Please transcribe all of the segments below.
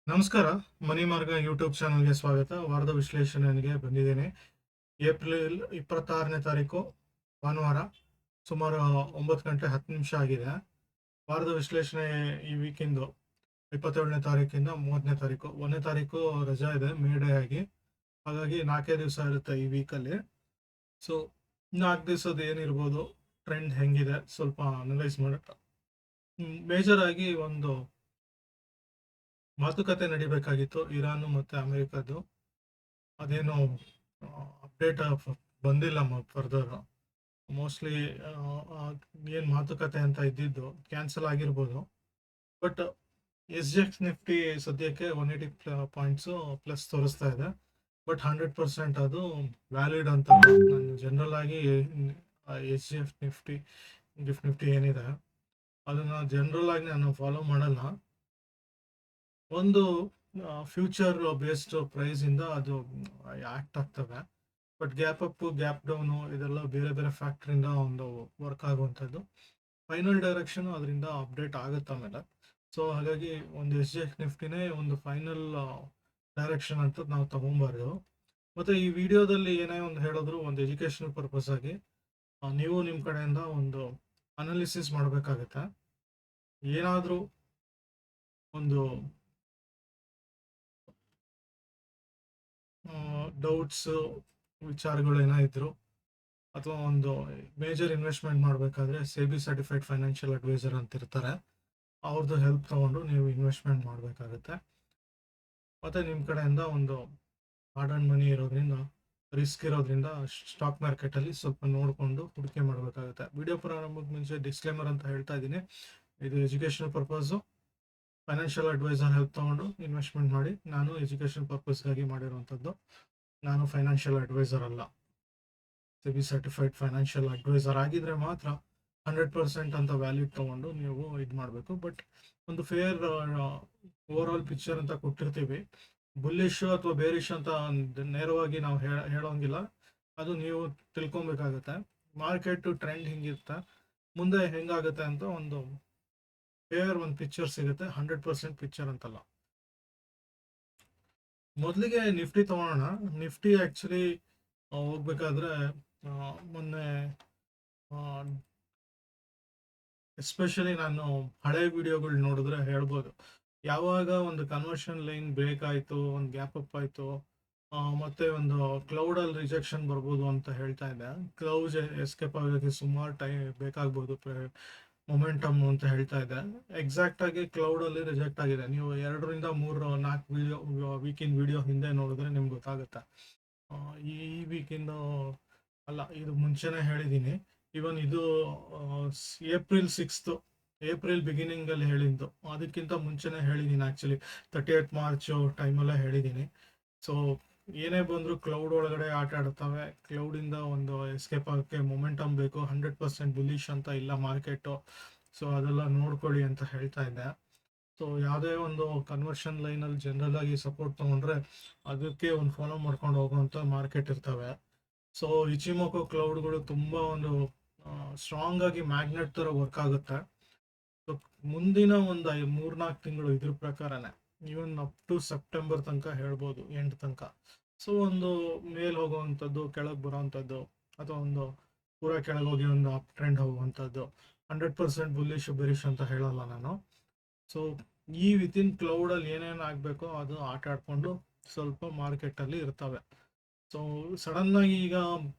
ನಮಸ್ಕಾರ. ಮನಿ ಮಾರ್ಗ ಯೂಟ್ಯೂಬ್ ಚಾನಲ್ಗೆ ಸ್ವಾಗತ. ವಾರದ ವಿಶ್ಲೇಷಣೆಗೆ ಬಂದಿದ್ದೇನೆ. ಏಪ್ರಿಲ್ 26ನೇ ತಾರೀಕು ಭಾನುವಾರ, ಸುಮಾರು 9 ಗಂಟೆ 10 ನಿಮಿಷ ಆಗಿದೆ. ವಾರದ ವಿಶ್ಲೇಷಣೆ ಈ ವೀಕಿಂದು 27ನೇ ತಾರೀಕಿಂದ 30ನೇ ತಾರೀಕು. 1ನೇ ತಾರೀಕು ರಜಾ ಇದೆ, ಮೇ ಡೇ ಆಗಿ. ಹಾಗಾಗಿ 4 ದಿವಸ ಇರುತ್ತೆ ಈ ವೀಕಲ್ಲಿ. ಸೊ 4 ದಿವಸದ ಏನಿರ್ಬೋದು, ಟ್ರೆಂಡ್ ಹೆಂಗಿದೆ ಸ್ವಲ್ಪ ಅನಲೈಸ್ ಮಾಡೋಣ. ಮೇಜರ್ ಆಗಿ ಒಂದು ಮಾತುಕತೆ ನಡಿಬೇಕಾಗಿತ್ತು ಇರಾನ್ ಮತ್ತೆ ಅಮೆರಿಕದ್ದು. ಅದೇನು ಅಪ್ಡೇಟ್ ಬಂದಿಲ್ಲ ಫರ್ದರ್. ಮೋಸ್ಟ್ಲಿ ಏನು ಮಾತುಕತೆ ಅಂತ ಇದ್ದಿದ್ದು ಕ್ಯಾನ್ಸಲ್ ಆಗಿರ್ಬೋದು. ಬಟ್ SGX ನಿಫ್ಟಿ ಸದ್ಯಕ್ಕೆ 180 ಪಾಯಿಂಟ್ಸು ಪ್ಲಸ್ ತೋರಿಸ್ತಾ ಇದೆ. ಬಟ್ 100% ಅದು ವ್ಯಾಲಿಡ್ ಅಂತ ನಾನು ಜನರಲ್ ಆಗಿ SGF ನಿಫ್ಟಿ ಏನಿದೆ ಅದನ್ನ ಜನರಲ್ ಆಗಿ ನಾನು ಫಾಲೋ ಮಾಡಲ್ಲ. ಒಂದು ಫ್ಯೂಚರ್ ಬೇಸ್ಡ್ ಪ್ರೈಸ್ ಇಂದ ಅದು ಆಕ್ಟ್ ಆಗ್ತವೆ. But gap up gap down ಇದೆಲ್ಲ ಬೇರೆ ಬೇರೆ ಫ್ಯಾಕ್ಟರ್ ಇಂದ ಒಂದು ವರ್ಕ್ ಆಗುವಂಥದ್ದು. ಫೈನಲ್ ಡೈರೆಕ್ಷನ್ ಅದರಿಂದ ಅಪ್ಡೇಟ್ ಆಗುತ್ತೆ ಆಮೇಲೆ. ಸೊ ಹಾಗಾಗಿ ಒಂದು SGX ನಿಫ್ಟಿನೇ ಒಂದು ಫೈನಲ್ ಡೈರೆಕ್ಷನ್ ಅಂತ ನಾವು ತಗೊಂಬಾರ್ದು. ಮತ್ತೆ ಈ ವಿಡಿಯೋದಲ್ಲಿ ಏನೇ ಒಂದು ಹೇಳಿದ್ರು ಒಂದು ಎಜುಕೇಶನಲ್ ಪರ್ಪಸ್ ಆಗಿ ನೀವು ನಿಮ್ಮ ಕಡೆಯಿಂದ ಒಂದು ಅನಾಲಿಸಿಸ್ ಮಾಡಬೇಕಾಗತ್ತೆ. ಏನಾದರೂ ಒಂದು ಡೌಟ್ಸ್ ವಿಚಾರಗಳು ಏನಾದ್ರು ಅಥವಾ ಒಂದು ಮೇಜರ್ ಇನ್ವೆಸ್ಟ್ಮೆಂಟ್ ಮಾಡಬೇಕಾದ್ರೆ SEBI ಸರ್ಟಿಫೈಡ್ ಫೈನಾನ್ಷಿಯಲ್ ಅಡ್ವೈಸರ್ ಅಂತ ಇರ್ತಾರೆ, ಅವ್ರದ್ದು ಹೆಲ್ಪ್ ತಗೊಂಡು ನೀವು ಇನ್ವೆಸ್ಟ್ಮೆಂಟ್ ಮಾಡಬೇಕಾಗುತ್ತೆ. ಮತ್ತು ನಿಮ್ಮ ಕಡೆಯಿಂದ ಒಂದು ಹಾರ್ಡ್ ಆ್ಯಂಡ್ ಮನಿ ಇರೋದ್ರಿಂದ, ರಿಸ್ಕ್ ಇರೋದ್ರಿಂದ ಸ್ಟಾಕ್ ಮಾರ್ಕೆಟಲ್ಲಿ ಸ್ವಲ್ಪ ನೋಡಿಕೊಂಡು ಹೂಡಿಕೆ ಮಾಡಬೇಕಾಗುತ್ತೆ. ವಿಡಿಯೋ ಪ್ರಾರಂಭಕ್ಕೆ ಮುಂಚೆ ಡಿಸ್ಕ್ಲೇಮರ್ ಅಂತ ಹೇಳ್ತಾ ಇದ್ದೀನಿ, ಇದು educational purpose. Financial advisor help ತೊಗೊಂಡು ಇನ್ವೆಸ್ಟ್ಮೆಂಟ್ ಮಾಡಿ. ನಾನು ಎಜುಕೇಷನ್ ಪರ್ಪಸ್ಗಾಗಿ ಮಾಡಿರುವಂಥದ್ದು, ನಾನು ಫೈನಾನ್ಷಿಯಲ್ ಅಡ್ವೈಸರ್ ಅಲ್ಲ. SEBI ಸರ್ಟಿಫೈಡ್ ಫೈನಾನ್ಷಿಯಲ್ ಅಡ್ವೈಸರ್ ಆಗಿದ್ರೆ ಮಾತ್ರ 100% ಅಂತ ವ್ಯಾಲ್ಯೂಡ್ ತೊಗೊಂಡು ನೀವು ಇದು ಮಾಡಬೇಕು. ಬಟ್ ಒಂದು ಫೇರ್ ಓವರ್ ಆಲ್ ಪಿಕ್ಚರ್ ಅಂತ ಕೊಟ್ಟಿರ್ತೀವಿ. ಬುಲ್ಲಿಶ್ ಅಥವಾ ಬೇರಿಶ್ ಅಂತ ನೇರವಾಗಿ ನಾವು ಹೇಳೋಂಗಿಲ್ಲ, ಅದು ನೀವು ತಿಳ್ಕೊಬೇಕಾಗತ್ತೆ. ಮಾರ್ಕೆಟ್ ಟ್ರೆಂಡ್ ಹಿಂಗಿರುತ್ತೆ, ಮುಂದೆ ಹೆಂಗಾಗುತ್ತೆ ಅಂತ ಒಂದು ಫೇರ್ ಒಂದು ಪಿಕ್ಚರ್ ಸಿಗುತ್ತೆ. 100% ಪಿಕ್ಚರ್ ಅಂತಲ್ಲ. ಮೊದಲಿಗೆ ನಿಫ್ಟಿ ತಗೊಳ್ಳೋಣ. ನಿಫ್ಟಿ ಆ್ಯಕ್ಚುಲಿ ಹೋಗ್ಬೇಕಾದ್ರೆ ಮೊನ್ನೆ ಎಸ್ಪೆಷಲಿ ನಾನು ಹಳೆ ವಿಡಿಯೋಗಳು ನೋಡಿದ್ರೆ ಹೇಳ್ಬೋದು, ಯಾವಾಗ ಒಂದು ಕನ್ವರ್ಷನ್ ಲೈನ್ ಬ್ರೇಕ್ ಆಯಿತು, ಒಂದು ಗ್ಯಾಪ್ ಅಪ್ ಆಯಿತು, ಮತ್ತೆ ಒಂದು ಕ್ಲೌಡಲ್ಲಿ ರಿಜೆಕ್ಷನ್ ಬರ್ಬೋದು ಅಂತ ಹೇಳ್ತಾ ಇದ್ದೆ. ಕ್ಲೌಡ್ ಎಸ್ಕೇಪ್ ಆಗೋಕ್ಕೆ ಸುಮಾರು ಟೈಮ್ ಬೇಕಾಗ್ಬೋದು, ಮೊಮೆಂಟಮ್ ಅಂತ ಹೇಳ್ತಾ ಇದೆ. ಎಕ್ಸಾಕ್ಟ್ ಆಗಿ ಕ್ಲೌಡಲ್ಲಿ ರಿಜೆಕ್ಟ್ ಆಗಿದೆ. ನೀವು 2 3 4 ವೀಕಿನ ವಿಡಿಯೋ ಹಿಂದೆ ನೋಡಿದ್ರೆ ನಿಮ್ಗೆ ಗೊತ್ತಾಗುತ್ತೆ. ಈ ವೀಕಿಂದ ಅಲ್ಲ, ಇದು ಮುಂಚೆನೇ ಹೇಳಿದ್ದೀನಿ. ಇವನ್ ಇದು ಏಪ್ರಿಲ್ 6 ಏಪ್ರಿಲ್ ಬಿಗಿನಿಂಗಲ್ಲಿ ಹೇಳಿದ್ದು, ಅದಕ್ಕಿಂತ ಮುಂಚೆನೇ ಹೇಳಿದ್ದೀನಿ. ಆ್ಯಕ್ಚುಲಿ 30th ಮಾರ್ಚ್ ಟೈಮಲ್ಲೇ ಹೇಳಿದ್ದೀನಿ. ಸೊ ಏನೇ ಬಂದರೂ ಕ್ಲೌಡ್ ಒಳಗಡೆ ಆಟ ಆಡ್ತವೆ. ಕ್ಲೌಡಿಂದ ಒಂದು ಎಸ್ಕೇಪ್ ಆಗೋಕ್ಕೆ ಮೊಮೆಂಟಮ್ ಬೇಕು. 100% ಬುಲಿಶ್ ಅಂತ ಇಲ್ಲ ಮಾರ್ಕೆಟು. ಸೊ ಅದೆಲ್ಲ ನೋಡ್ಕೊಳ್ಳಿ ಅಂತ ಹೇಳ್ತಾ ಇದ್ದೆ. ಸೊ ಯಾವುದೇ ಒಂದು ಕನ್ವರ್ಷನ್ ಲೈನಲ್ಲಿ ಜನರಲ್ ಆಗಿ ಸಪೋರ್ಟ್ ತೊಗೊಂಡ್ರೆ ಅದಕ್ಕೆ ಒಂದು ಫಾಲೋ ಮಾಡ್ಕೊಂಡು ಹೋಗುವಂಥ ಮಾರ್ಕೆಟ್ ಇರ್ತವೆ. ಸೊ ಇಚಿಮೋಕೋ ಕ್ಲೌಡ್ಗಳು ತುಂಬ ಒಂದು ಸ್ಟ್ರಾಂಗ್ ಆಗಿ ಮ್ಯಾಗ್ನೆಟ್ ಥರ ವರ್ಕ್ ಆಗುತ್ತೆ. ಸೊ ಮುಂದಿನ ಒಂದು 3-4 ತಿಂಗಳು ಇದ್ರ ಪ್ರಕಾರನೇ, ಈವನ್ ಅಪ್ ಟು ಸೆಪ್ಟೆಂಬರ್ ತನಕ ಹೇಳ್ಬೋದು, ಎಂಡ್ ತನಕ. ಸೊ ಒಂದು ಮೇಲ್ ಹೋಗುವಂಥದ್ದು, ಕೆಳಗೆ ಬರೋವಂಥದ್ದು, ಅಥವಾ ಒಂದು ಪೂರ ಕೆಳಗೆ ಹೋಗಿ ಒಂದು ಅಪ್ ಟ್ರೆಂಡ್ ಹೋಗುವಂಥದ್ದು. 100% ಬುಲ್ಲಿಶ್ ಬೆರಿಶ್ ಅಂತ ಹೇಳಲ್ಲ ನಾನು. ಸೊ ಈ ವಿತಿನ್ ಕ್ಲೌಡಲ್ಲಿ ಏನೇನು ಆಗಬೇಕೋ ಅದು ಆಟ ಆಡ್ಕೊಂಡು ಸ್ವಲ್ಪ ಮಾರ್ಕೆಟಲ್ಲಿ ಇರ್ತವೆ. ಸೊ ಸಡನ್ನಾಗಿ ಈಗ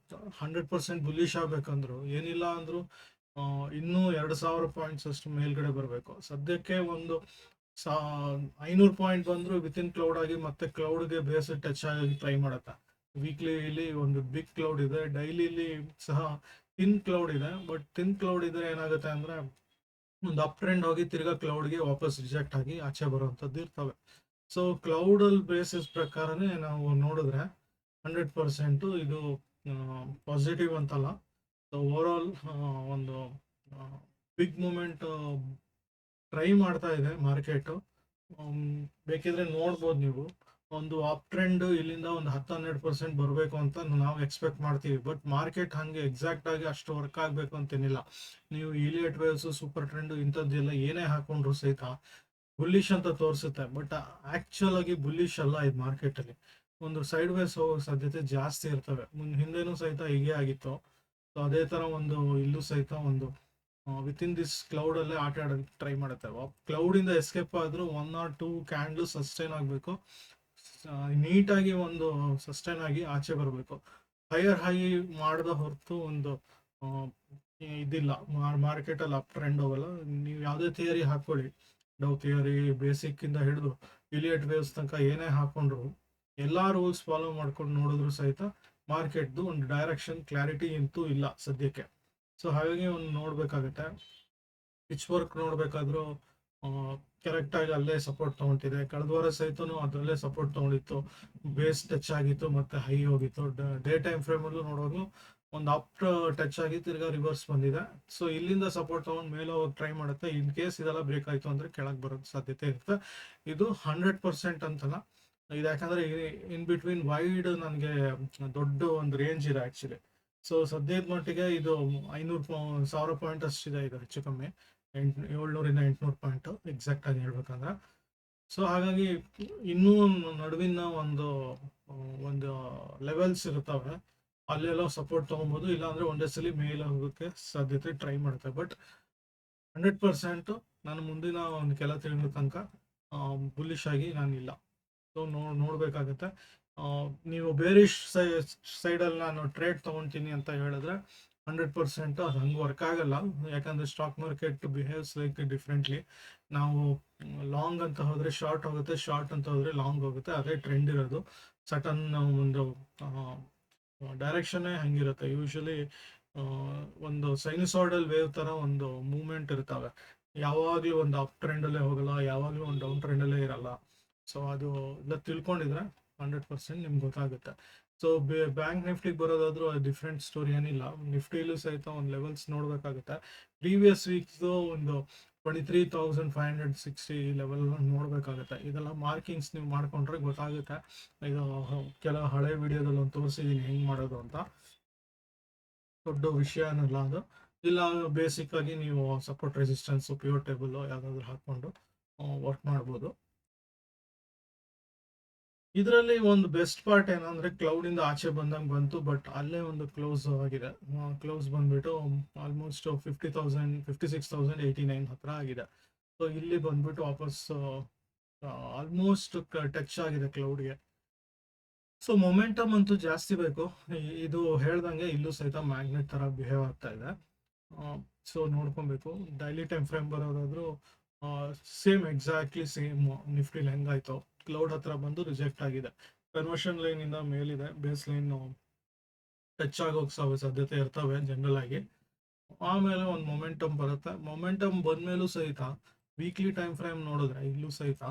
100% ಬುಲ್ಲಿಶ್ ಆಗಬೇಕಂದ್ರು ಏನಿಲ್ಲ ಅಂದರೂ ಇನ್ನೂ 2000 ಪಾಯಿಂಟ್ಸ್ ಅಷ್ಟು ಮೇಲ್ಗಡೆ ಬರಬೇಕು. ಸದ್ಯಕ್ಕೆ ಒಂದು 500 ಪಾಯಿಂಟ್ ಬಂದರೂ ವಿತಿನ್ ಕ್ಲೌಡ್ ಆಗಿ ಮತ್ತೆ ಕ್ಲೌಡ್ಗೆ ಬೇಸ್ ಟಚ್ ಆಗಿ ಟ್ರೈ ಮಾಡುತ್ತೆ. ವೀಕ್ಲಿಲಿ ಒಂದು ಬಿಗ್ ಕ್ಲೌಡ್ ಇದೆ, ಡೈಲಿಲಿ ಸಹ ಥಿನ್ ಕ್ಲೌಡ್ ಇದೆ. ಬಟ್ ಥಿನ್ ಕ್ಲೌಡ್ ಇದ್ರೆ ಏನಾಗುತ್ತೆ ಅಂದರೆ ಒಂದು ಅಪ್ ಟ್ರೆಂಡ್ ಹೋಗಿ ತಿರ್ಗಾ ಕ್ಲೌಡ್ಗೆ ವಾಪಸ್ ರಿಜೆಕ್ಟ್ ಆಗಿ ಆಚೆ ಬರುವಂಥದ್ದು ಇರ್ತವೆ. ಸೊ ಕ್ಲೌಡಲ್ ಬೇಸಿಸ್ ಪ್ರಕಾರನೇ ನಾವು ನೋಡಿದ್ರೆ 100% ಇದು ಪಾಸಿಟಿವ್ ಅಂತಲ್ಲ. ಸೊ ಓವರ್ ಆಲ್ ಒಂದು ಬಿಗ್ ಮೂಮೆಂಟ್ ಟ್ರೈ ಮಾಡ್ತಾ ಇದೆ ಮಾರ್ಕೆಟು. ಬೇಕಿದ್ರೆ ನೋಡ್ಬೋದು ನೀವು, ಒಂದು ಅಪ್ ಟ್ರೆಂಡ್ ಇಲ್ಲಿಂದ ಒಂದು 10-12% ಬರಬೇಕು ಅಂತ ನಾವು ಎಕ್ಸ್ಪೆಕ್ಟ್ ಮಾಡ್ತೀವಿ. ಬಟ್ ಮಾರ್ಕೆಟ್ ಹಾಗೆ ಎಕ್ಸಾಕ್ಟ್ ಆಗಿ ಅಷ್ಟು ವರ್ಕ್ ಆಗಬೇಕು ಅಂತೇನಿಲ್ಲ. ನೀವು ಇಲಿಯಟ್ ವೇವ್ಸು, ಸೂಪರ್ ಟ್ರೆಂಡು ಇಂಥದ್ದೆಲ್ಲ ಏನೇ ಹಾಕೊಂಡ್ರು ಸಹಿತ ಬುಲ್ಲಿಶ್ ಅಂತ ತೋರಿಸುತ್ತೆ, ಬಟ್ ಆಕ್ಚುಲ್ ಆಗಿ ಬುಲ್ಲಿಶ್ ಅಲ್ಲ ಇದು ಮಾರ್ಕೆಟಲ್ಲಿ. ಒಂದು ಸೈಡ್ ವೇಸ್ ಹೋಗೋ ಸಾಧ್ಯತೆ ಜಾಸ್ತಿ ಇರ್ತವೆ. ಹಿಂದೆನೂ ಸಹಿತ ಹೀಗೆ ಆಗಿತ್ತು. ಸೊ ಅದೇ ತರ ಒಂದು ಇಲ್ಲೂ ಸಹಿತ ಒಂದು ವಿತಿನ್ ದಿಸ್ ಕ್ಲೌಡ್ ಅಲ್ಲೇ ಆಟ ಆಡೋಕ್ಕೆ ಟ್ರೈ ಮಾಡುತ್ತೆ. ಕ್ಲೌಡ್ ಇಂದ ಎಸ್ಕೇಪ್ ಆದ್ರೂ 1 or 2 ಕ್ಯಾಂಡಲ್ ಸಸ್ಟೈನ್ ಆಗಬೇಕು, ನೀಟಾಗಿ ಒಂದು ಸಸ್ಟೈನ್ ಆಗಿ ಆಚೆ ಬರಬೇಕು. ಹೈಯರ್ ಹೈ ಮಾಡದ ಹೊರತು ಒಂದು ಆ, ಇದಿಲ್ಲ. ಮಾರ್ಕೆಟ್ ಅಲ್ಲಿ ಅಪ್ ಟ್ರೆಂಡ್ ಹೋಗಲ್ಲ. ನೀವು ಯಾವುದೇ ಥಿಯರಿ ಹಾಕೊಳ್ಳಿ, ಡೌ ಥಿಯರಿ ಬೇಸಿಕ್ ಇಂದ ಹಿಡಿದು ಇಲಿಯಟ್ ವೇವ್ಸ್ ತನಕ ಏನೇ ಹಾಕೊಂಡ್ರು, ಎಲ್ಲಾ ರೂಲ್ಸ್ ಫಾಲೋ ಮಾಡ್ಕೊಂಡು ನೋಡಿದ್ರು ಸಹಿತ ಮಾರ್ಕೆಟ್ದು ಒಂದು ಡೈರೆಕ್ಷನ್ ಕ್ಲಾರಿಟಿ ಅಂತೂ ಇಲ್ಲ ಸದ್ಯಕ್ಕೆ. ಸೊ ಹಾಗಾಗಿ ಒಂದು ನೋಡ್ಬೇಕಾಗತ್ತೆ. ಪಿಚ್ ವರ್ಕ್ ನೋಡ್ಬೇಕಾದ್ರೂ ಕರೆಕ್ಟ್ ಆಗಿ ಅಲ್ಲೇ ಸಪೋರ್ಟ್ ತಗೊಂತಿದೆ. ಕಳೆದ ವಾರ ಸಹಿತನು ಅದರಲ್ಲೇ ಸಪೋರ್ಟ್ ತಗೊಂಡಿತ್ತು, ಬೇಸ್ ಟಚ್ ಆಗಿತ್ತು, ಮತ್ತೆ ಹೈ ಹೋಗಿತ್ತು. ಡೇ ಟೈಮ್ ಫ್ರೇಮ್ ಅಲ್ಲೂ ನೋಡುವಾಗಲೂ ಒಂದು ಅಪ್ ಟಚ್ ಆಗಿ ತಿರ್ಗಾ ರಿವರ್ಸ್ ಬಂದಿದೆ. ಸೊ ಇಲ್ಲಿಂದ ಸಪೋರ್ಟ್ ತಗೊಂಡು ಮೇಲೆ ಹೋಗಿ ಟ್ರೈ ಮಾಡುತ್ತೆ. ಇನ್ ಕೇಸ್ ಇದೆಲ್ಲ ಬ್ರೇಕ್ ಆಯ್ತು ಅಂದ್ರೆ ಕೆಳಗೆ ಬರೋದು ಸಾಧ್ಯತೆ ಇರುತ್ತೆ. ಇದು 100% ಅಂತಲ್ಲ ಇದು, ಯಾಕಂದ್ರೆ ಇನ್ ಬಿಟ್ವೀನ್ ವೈಡ್ ನನಗೆ ದೊಡ್ಡ ಒಂದು ರೇಂಜ್ ಇದೆ ಆಕ್ಚುಲಿ. ಸೊ ಸದ್ಯದ ಮಟ್ಟಿಗೆ ಇದು 500,000 ಪಾಯಿಂಟ್ ಅಷ್ಟಿದೆ ಇದು, ಹೆಚ್ಚು ಕಮ್ಮಿ 700 ಇಂದ 800 ಪಾಯಿಂಟ್ ಎಕ್ಸಾಕ್ಟ್ ಆಗಿ ಹೇಳ್ಬೇಕಂದ್ರೆ. ಸೊ ಹಾಗಾಗಿ ಇನ್ನೂ ನಡುವಿನ ಒಂದು ಲೆವೆಲ್ಸ್ ಇರ್ತವೆ, ಅಲ್ಲೆಲ್ಲ ಸಪೋರ್ಟ್ ತಗೊಬೋದು. ಇಲ್ಲಾಂದ್ರೆ ಒಂದೇ ಸಲ ಮೇಲೆ ಹೋಗೋಕ್ಕೆ ಸಾಧ್ಯತೆ ಟ್ರೈ ಮಾಡುತ್ತೆ. ಬಟ್ 100% ನಾನು ಮುಂದಿನ ಒಂದು ಕೆಲ ತಿಂಗಳ ತನಕ ಬುಲ್ಲಿಶ್ ಆಗಿ ನಾನಿಲ್ಲ. ಸೊ ನೋಡ್ಬೇಕಾಗತ್ತೆ. ನೀವು ಬೇರಿಶ್ ಸೈಡಲ್ಲಿ ನಾನು ಟ್ರೇಡ್ ತಗೊತೀನಿ ಅಂತ ಹೇಳಿದ್ರೆ 100% ಅದು ಹಂಗೆ ವರ್ಕ್ ಆಗಲ್ಲ. ಯಾಕಂದ್ರೆ stock market behaves like differently. ನಾವು ಲಾಂಗ್ ಅಂತ ಹೋದ್ರೆ ಶಾರ್ಟ್ ಹೋಗುತ್ತೆ, ಶಾರ್ಟ್ ಅಂತ ಹೋದ್ರೆ ಲಾಂಗ್ ಹೋಗುತ್ತೆ. ಅದೇ ಟ್ರೆಂಡ್ ಇರೋದು. ಸಟನ್ ಒಂದು ಡೈರೆಕ್ಷನ್ನೇ ಹಂಗಿರುತ್ತೆ ಯೂಶಲಿ. ಒಂದು ಸೈನುಸಾಯ್ಡಲ್ ವೇವ್ ತರ ಒಂದು ಮೂವ್ಮೆಂಟ್ ಇರ್ತವೆ. ಯಾವಾಗ್ಲೂ ಒಂದು ಅಪ್ ಟ್ರೆಂಡ್ ಅಲ್ಲೇ ಹೋಗಲ್ಲ, ಯಾವಾಗ್ಲೂ ಒಂದು ಡೌನ್ ಟ್ರೆಂಡ್ ಅಲ್ಲೇ ಇರಲ್ಲ. ಸೊ ಅದು ಎಲ್ಲ ತಿಳ್ಕೊಂಡಿದ್ರೆ 100% ನಿಮ್ಗೆ ಗೊತ್ತಾಗುತ್ತೆ. ಸೊ ಬ್ಯಾಂಕ್ ನಿಫ್ಟಿಗೆ ಬರೋದಾದ್ರೂ ಡಿಫ್ರೆಂಟ್ ಸ್ಟೋರಿ ಏನಿಲ್ಲ. ನಿಫ್ಟಿಲೂ ಸಹಿತ ಒಂದು ಲೆವೆಲ್ಸ್ ನೋಡ್ಬೇಕಾಗುತ್ತೆ. ಪ್ರೀವಿಯಸ್ ವೀಕ್ಸ್ದು ಒಂದು 23,560 ಲೆವೆಲ್ ನೋಡ್ಬೇಕಾಗುತ್ತೆ. ಇದೆಲ್ಲ ಮಾರ್ಕಿಂಗ್ಸ್ ನೀವು ಮಾಡ್ಕೊಂಡ್ರೆ ಗೊತ್ತಾಗುತ್ತೆ. ಇದು ಕೆಲವು ಹಳೆ ವಿಡಿಯೋದಲ್ಲಿ ಒಂದು ತೋರಿಸಿದೀನಿ ಹೆಂಗ್ ಮಾಡೋದು ಅಂತ. ದೊಡ್ಡ ವಿಷಯ ಅನ್ನಲ್ಲ ಅದು. ಇಲ್ಲ ಬೇಸಿಕ್ ಆಗಿ ನೀವು ಸಪೋರ್ಟ್ ರೆಸಿಸ್ಟೆನ್ಸ್ ಪ್ಯೂರ್ ಟೇಬಲ್ ಯಾವ್ದಾದ್ರು ಹಾಕೊಂಡು ವರ್ಕ್ ಮಾಡ್ಬೋದು. ಇದರಲ್ಲಿ ಒಂದು ಬೆಸ್ಟ್ ಪಾರ್ಟ್ ಏನಂದ್ರೆ ಕ್ಲೌಡ್ ಇಂದ ಆಚೆ ಬಂದಂಗೆ ಬಂತು, ಬಟ್ ಅಲ್ಲೇ ಒಂದು ಕ್ಲೋಸ್ ಆಗಿದೆ. ಕ್ಲೋಸ್ ಬಂದ್ಬಿಟ್ಟು ಆಲ್ಮೋಸ್ಟ್ 56,089 ಹತ್ರ ಆಗಿದೆ. ಸೊ ಇಲ್ಲಿ ಬಂದ್ಬಿಟ್ಟು ವಾಪಸ್ ಆಲ್ಮೋಸ್ಟ್ ಟಚ್ ಆಗಿದೆ ಕ್ಲೌಡ್ಗೆ. ಸೊ ಮೊಮೆಂಟಮ್ ಅಂತೂ ಜಾಸ್ತಿ ಬೇಕು. ಇದು ಹೇಳ್ದಂಗೆ ಇಲ್ಲೂ ಸಹಿತ ಮ್ಯಾಗ್ನೆಟ್ ತರ ಬಿಹೇವ್ ಆಗ್ತಾ ಇದೆ. ಸೊ ನೋಡ್ಕೊಬೇಕು. ಡೈಲಿ ಟೈಮ್ ಫ್ರೇಮ್ ಬರೋದಾದ್ರೂ ಸೇಮ್ ಎಕ್ಸಾಕ್ಟ್ಲಿ ಸೇಮ್ ನಿಫ್ಟಿಲಿ ಹೆಂಗಾಯ್ತು, ಕ್ಲೌಡ್ ಹತ್ರ ಬಂದು ರಿಜೆಕ್ಟ್ ಆಗಿದೆ. ಕನ್ವರ್ಷನ್ ಲೈನ್ ಇಂದ ಮೇಲಿದೆ, ಬೇಸ್ ಲೈನ್ ಟಚ್ ಆಗೋಕ್ ಸಾಧ್ಯತೆ ಇರ್ತವೆ ಜನರಲ್ ಆಗಿ. ಆಮೇಲೆ ಒಂದು ಮೊಮೆಂಟಮ್ ಬರುತ್ತೆ. ಮೊಮೆಂಟಮ್ ಬಂದ್ಮೇಲೂ ಸಹಿತ ವೀಕ್ಲಿ ಟೈಮ್ ಫ್ರೇಮ್ ನೋಡಿದ್ರೆ ಇಲ್ಲೂ ಸಹಿತ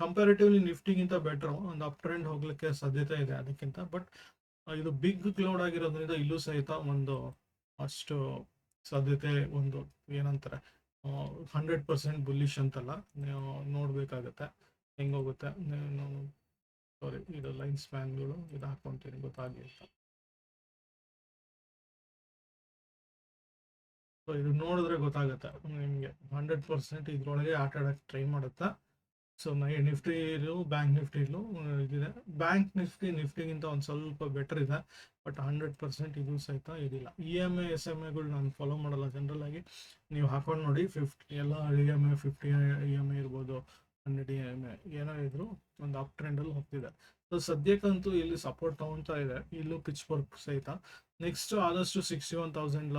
ಕಂಪ್ಯಾರಿಟಿವ್ಲಿ ನಿಫ್ಟಿಗಿಂತ ಬೆಟರ್ ಒಂದು ಅಪ್ ಟ್ರೆಂಡ್ ಹೋಗ್ಲಿಕ್ಕೆ ಸಾಧ್ಯತೆ ಇದೆ ಅದಕ್ಕಿಂತ. ಬಟ್ ಇದು ಬಿಗ್ ಕ್ಲೌಡ್ ಆಗಿರೋದ್ರಿಂದ ಇಲ್ಲೂ ಸಹಿತ ಒಂದು ಅಷ್ಟು ಸಾಧ್ಯತೆ ಒಂದು ಏನಂತಾರೆ 100% ಬುಲ್ಲಿಶ್ ಅಂತಲ್ಲ. ನೀವು ನೋಡ್ಬೇಕಾಗತ್ತೆ ಹೆಂಗೋಗುತ್ತೆ. ಸಾರಿ, ಇದು ಲೈನ್ ಸ್ಪ್ಯಾನ್ಗಳು ಇದು ಹಾಕೊಂತೀನಿ ಗೊತ್ತಾಗಲಿ ಅಂತ. ಸೊ ಇದು ನೋಡಿದ್ರೆ ಗೊತ್ತಾಗುತ್ತೆ ನಿಮಗೆ 100% ಇದ್ರೊಳಗೆ ಆಟ ಆಡಕ್ಕೆ ಟ್ರೈ ಮಾಡುತ್ತಾ. ಸೊ ನಿಫ್ಟಿಲು ಬ್ಯಾಂಕ್ ನಿಫ್ಟಿಲು ಇದಿದೆ. ಬ್ಯಾಂಕ್ ನಿಫ್ಟಿಗಿಂತ ಒಂದು ಸ್ವಲ್ಪ ಬೆಟರ್ ಇದೆ, ಬಟ್ 100% ಇದು ಸಹಿತ ಇದಿಲ್ಲ. EMA SMA ನಾನು ಫಾಲೋ ಮಾಡಲ್ಲ ಜನರಲ್ ಆಗಿ. ನೀವು ಹಾಕೊಂಡು ನೋಡಿ 50 ಎಲ್ಲ EMA 50 EMA ಇರ್ಬೋದು, 100 EMA ಏನೋ ಇದ್ರು ಒಂದು ಅಪ್ ಟ್ರೆಂಡಲ್ಲಿ ಹೋಗ್ತಿದೆ. ಸೊ ಸದ್ಯಕ್ಕಂತೂ ಇಲ್ಲಿ ಸಪೋರ್ಟ್ ತಗೊಳ್ತಾ ಇದೆ, ಇಲ್ಲೂ ಪಿಚ್ ವರ್ಕ್ ಸಹಿತ. ನೆಕ್ಸ್ಟ್ ಆದಷ್ಟು 61,000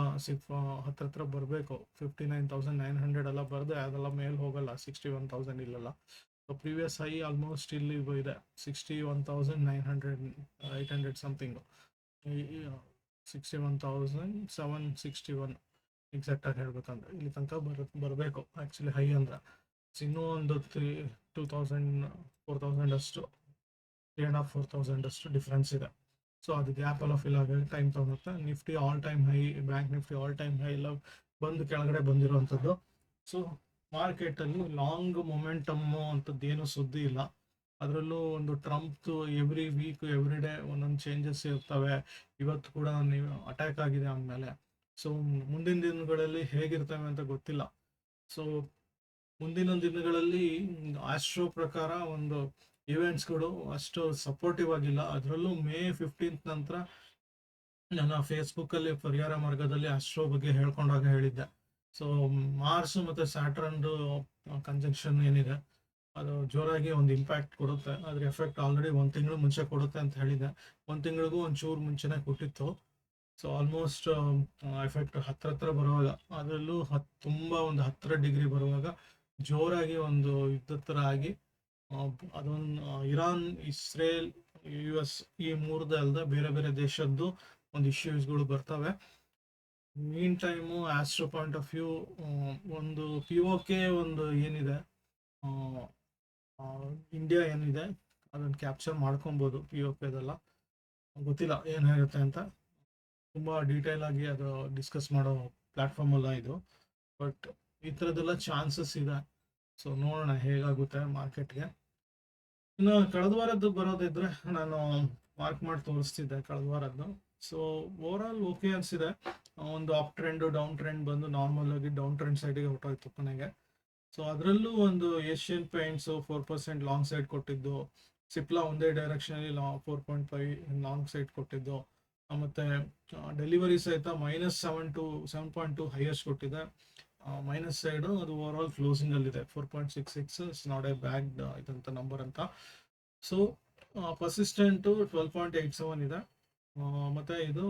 ಹತ್ರ ಬರಬೇಕು. 59,900 ಎಲ್ಲ ಬರದೆ ಅದೆಲ್ಲ ಮೇಲೆ ಹೋಗಲ್ಲ. 61,000 ಇಲ್ಲಲ್ಲ. ಸೊ ಪ್ರೀವಿಯಸ್ ಹೈ ಆಲ್ಮೋಸ್ಟ್ ಇಲ್ಲಿ ಇದೆ 61,900 ಸಮಥಿಂಗ್, 61,761 ಎಕ್ಸಾಕ್ಟ್ ಆಗಿ ಹೇಳ್ಬೇಕಂದ್ರೆ ಇಲ್ಲಿ ತನಕ ಬರಬೇಕು ಆಕ್ಚುಲಿ ಹೈ ಅಂದ್ರೆ. ಇನ್ನೂ ಒಂದು 2,000 4,000 ಅಷ್ಟು 3,500 4,000 ಅಷ್ಟು ಡಿಫ್ರೆನ್ಸ್ ಇದೆ. ಸೊ ಅದು ಗ್ಯಾಪ್ ಎಲ್ಲ ಫಿಲ್ ಆಗೋಕ್ಕೆ ಟೈಮ್ ತಗೊಳುತ್ತೆ. Nifty all time high, bank Nifty all time high ಎಲ್ಲ ಬಂದು ಕೆಳಗಡೆ ಬಂದಿರುವಂಥದ್ದು. ಸೊ ಮಾರ್ಕೆಟಲ್ಲಿ ಲಾಂಗ್ ಮೊಮೆಂಟಮ್ ಅಂಥದ್ದು ಏನು ಸುದ್ದಿ ಇಲ್ಲ. ಅದರಲ್ಲೂ ಒಂದು ಟ್ರಂಪ್ದು ಎವ್ರಿ ವೀಕ್ ಎವ್ರಿ ಡೇ ಒಂದೊಂದು ಚೇಂಜಸ್ ಇರ್ತವೆ. ಇವತ್ತು ಕೂಡ ನೀವು ಅಟ್ಯಾಕ್ ಆಗಿದೆ ಅಂದಮೇಲೆ. ಸೊ ಮುಂದಿನ ದಿನಗಳಲ್ಲಿ ಹೇಗಿರ್ತವೆ ಅಂತ ಗೊತ್ತಿಲ್ಲ. ಸೊ ಮುಂದಿನ ದಿನಗಳಲ್ಲಿ ಆಸ್ಟ್ರೋ ಪ್ರಕಾರ ಒಂದು ಇವೆಂಟ್ಸ್ಗಳು ಅಷ್ಟು ಸಪೋರ್ಟಿವ್ ಆಗಿಲ್ಲ. ಅದರಲ್ಲೂ ಮೇ 15th ನಂತರ ನನ್ನ ಫೇಸ್ಬುಕ್ಕಲ್ಲಿ ಪರಿಹಾರ ಮಾರ್ಗದಲ್ಲಿ ಆಸ್ಟ್ರೋ ಬಗ್ಗೆ ಹೇಳ್ಕೊಂಡಾಗ ಹೇಳಿದ್ದೆ. ಸೊ ಮಾರ್ಸ್ ಮತ್ತು ಸ್ಯಾಟರ್ನ್ದು ಕಂಜಂಕ್ಷನ್ ಏನಿದೆ ಅದು ಜೋರಾಗಿ ಒಂದು ಇಂಪ್ಯಾಕ್ಟ್ ಕೊಡುತ್ತೆ. ಅದ್ರ ಎಫೆಕ್ಟ್ ಆಲ್ರೆಡಿ 1 ತಿಂಗಳು ಮುಂಚೆ ಕೊಡುತ್ತೆ ಅಂತ ಹೇಳಿದೆ. 1 ತಿಂಗಳಿಗೂ ಒಂಚೂರು ಮುಂಚೆನೆ ಕೊಟ್ಟಿತ್ತು. ಸೊ ಆಲ್ಮೋಸ್ಟ್ ಎಫೆಕ್ಟ್ ಹತ್ರ ಬರುವಾಗ, ಅದರಲ್ಲೂ ತುಂಬ ಒಂದು 10 ಡಿಗ್ರಿ ಬರುವಾಗ ಜೋರಾಗಿ ಒಂದು ಯುದ್ಧದ ಥರ ಆಗಿ ಅದೊಂದು ಇರಾನ್, ಇಸ್ರೇಲ್, US ಈ ಮೂರ್ದೇ ಅಲ್ಲದೆ ಬೇರೆ ಬೇರೆ ದೇಶದ್ದು ಒಂದು ಇಶ್ಯೂಸ್ಗಳು ಬರ್ತವೆ. Mean time astro point of view ಒಂದು POK ಒಂದು ಏನಿದೆ ಇಂಡಿಯಾ ಏನಿದೆ ಅದನ್ನು ಕ್ಯಾಪ್ಚರ್ ಮಾಡ್ಕೊಬೋದು. POKದೆಲ್ಲ ಗೊತ್ತಿಲ್ಲ ಏನಾಗುತ್ತೆ ಅಂತ, ತುಂಬ ಡೀಟೇಲ್ ಆಗಿ ಅದು ಡಿಸ್ಕಸ್ ಮಾಡೋ ಪ್ಲ್ಯಾಟ್ಫಾರ್ಮ್ ಅಲ್ಲ ಇದು. ಬಟ್ ಈ ಥರದ್ದೆಲ್ಲ ಚಾನ್ಸಸ್ ಇದೆ. ಸೊ ನೋಡೋಣ ಹೇಗಾಗುತ್ತೆ ಮಾರ್ಕೆಟ್ಗೆ. ಇನ್ನು ಕಳೆದ ವಾರದ್ದು ಬರೋದಿದ್ರೆ ನಾನು ಮಾರ್ಕ್ ಮಾಡಿ ತೋರಿಸ್ತಿದ್ದೆ ಕಳೆದ ವಾರದ್ದು. ಸೊ ಓವರ್ ಆಲ್ ಓಕೆ ಅನಿಸಿದೆ. ಒಂದು ಅಪ್ ಟ್ರೆಂಡು ಡೌನ್ ಟ್ರೆಂಡ್ ಬಂದು ನಾರ್ಮಲ್ ಆಗಿ ಡೌನ್ ಟ್ರೆಂಡ್ ಸೈಡಿಗೆ ಹೊರಟೋಯ್ತು ಕೊನೆಗೆ. ಸೊ ಅದರಲ್ಲೂ ಒಂದು ಏಷ್ಯನ್ ಪೇಂಟ್ಸು 4% ಲಾಂಗ್ ಸೈಡ್ ಕೊಟ್ಟಿದ್ದು, ಸಿಪ್ಲಾ ಒಂದೇ ಡೈರೆಕ್ಷನಲ್ಲಿ 4.5 ಲಾಂಗ್ ಸೈಡ್ ಕೊಟ್ಟಿದ್ದು, ಮತ್ತು ಡೆಲಿವರಿ ಸಹಿತ -7.2 ಹೈಯೆಸ್ಟ್ ಕೊಟ್ಟಿದೆ. ಮೈನಸ್ ಸೈಡು ಅದು ಓವರ್ ಆಲ್ ಕ್ಲೋಸಿಂಗಲ್ಲಿದೆ 4.66. ಇಟ್ಸ್ ನಾಟ್ ಎ ಬ್ಯಾಗ್ಡ್ ಇದಂಥ ನಂಬರ್ ಅಂತ. ಸೊ ಪರ್ಸಿಸ್ಟೆಂಟು 12.87 ಇದೆ. ಮತ್ತು ಇದು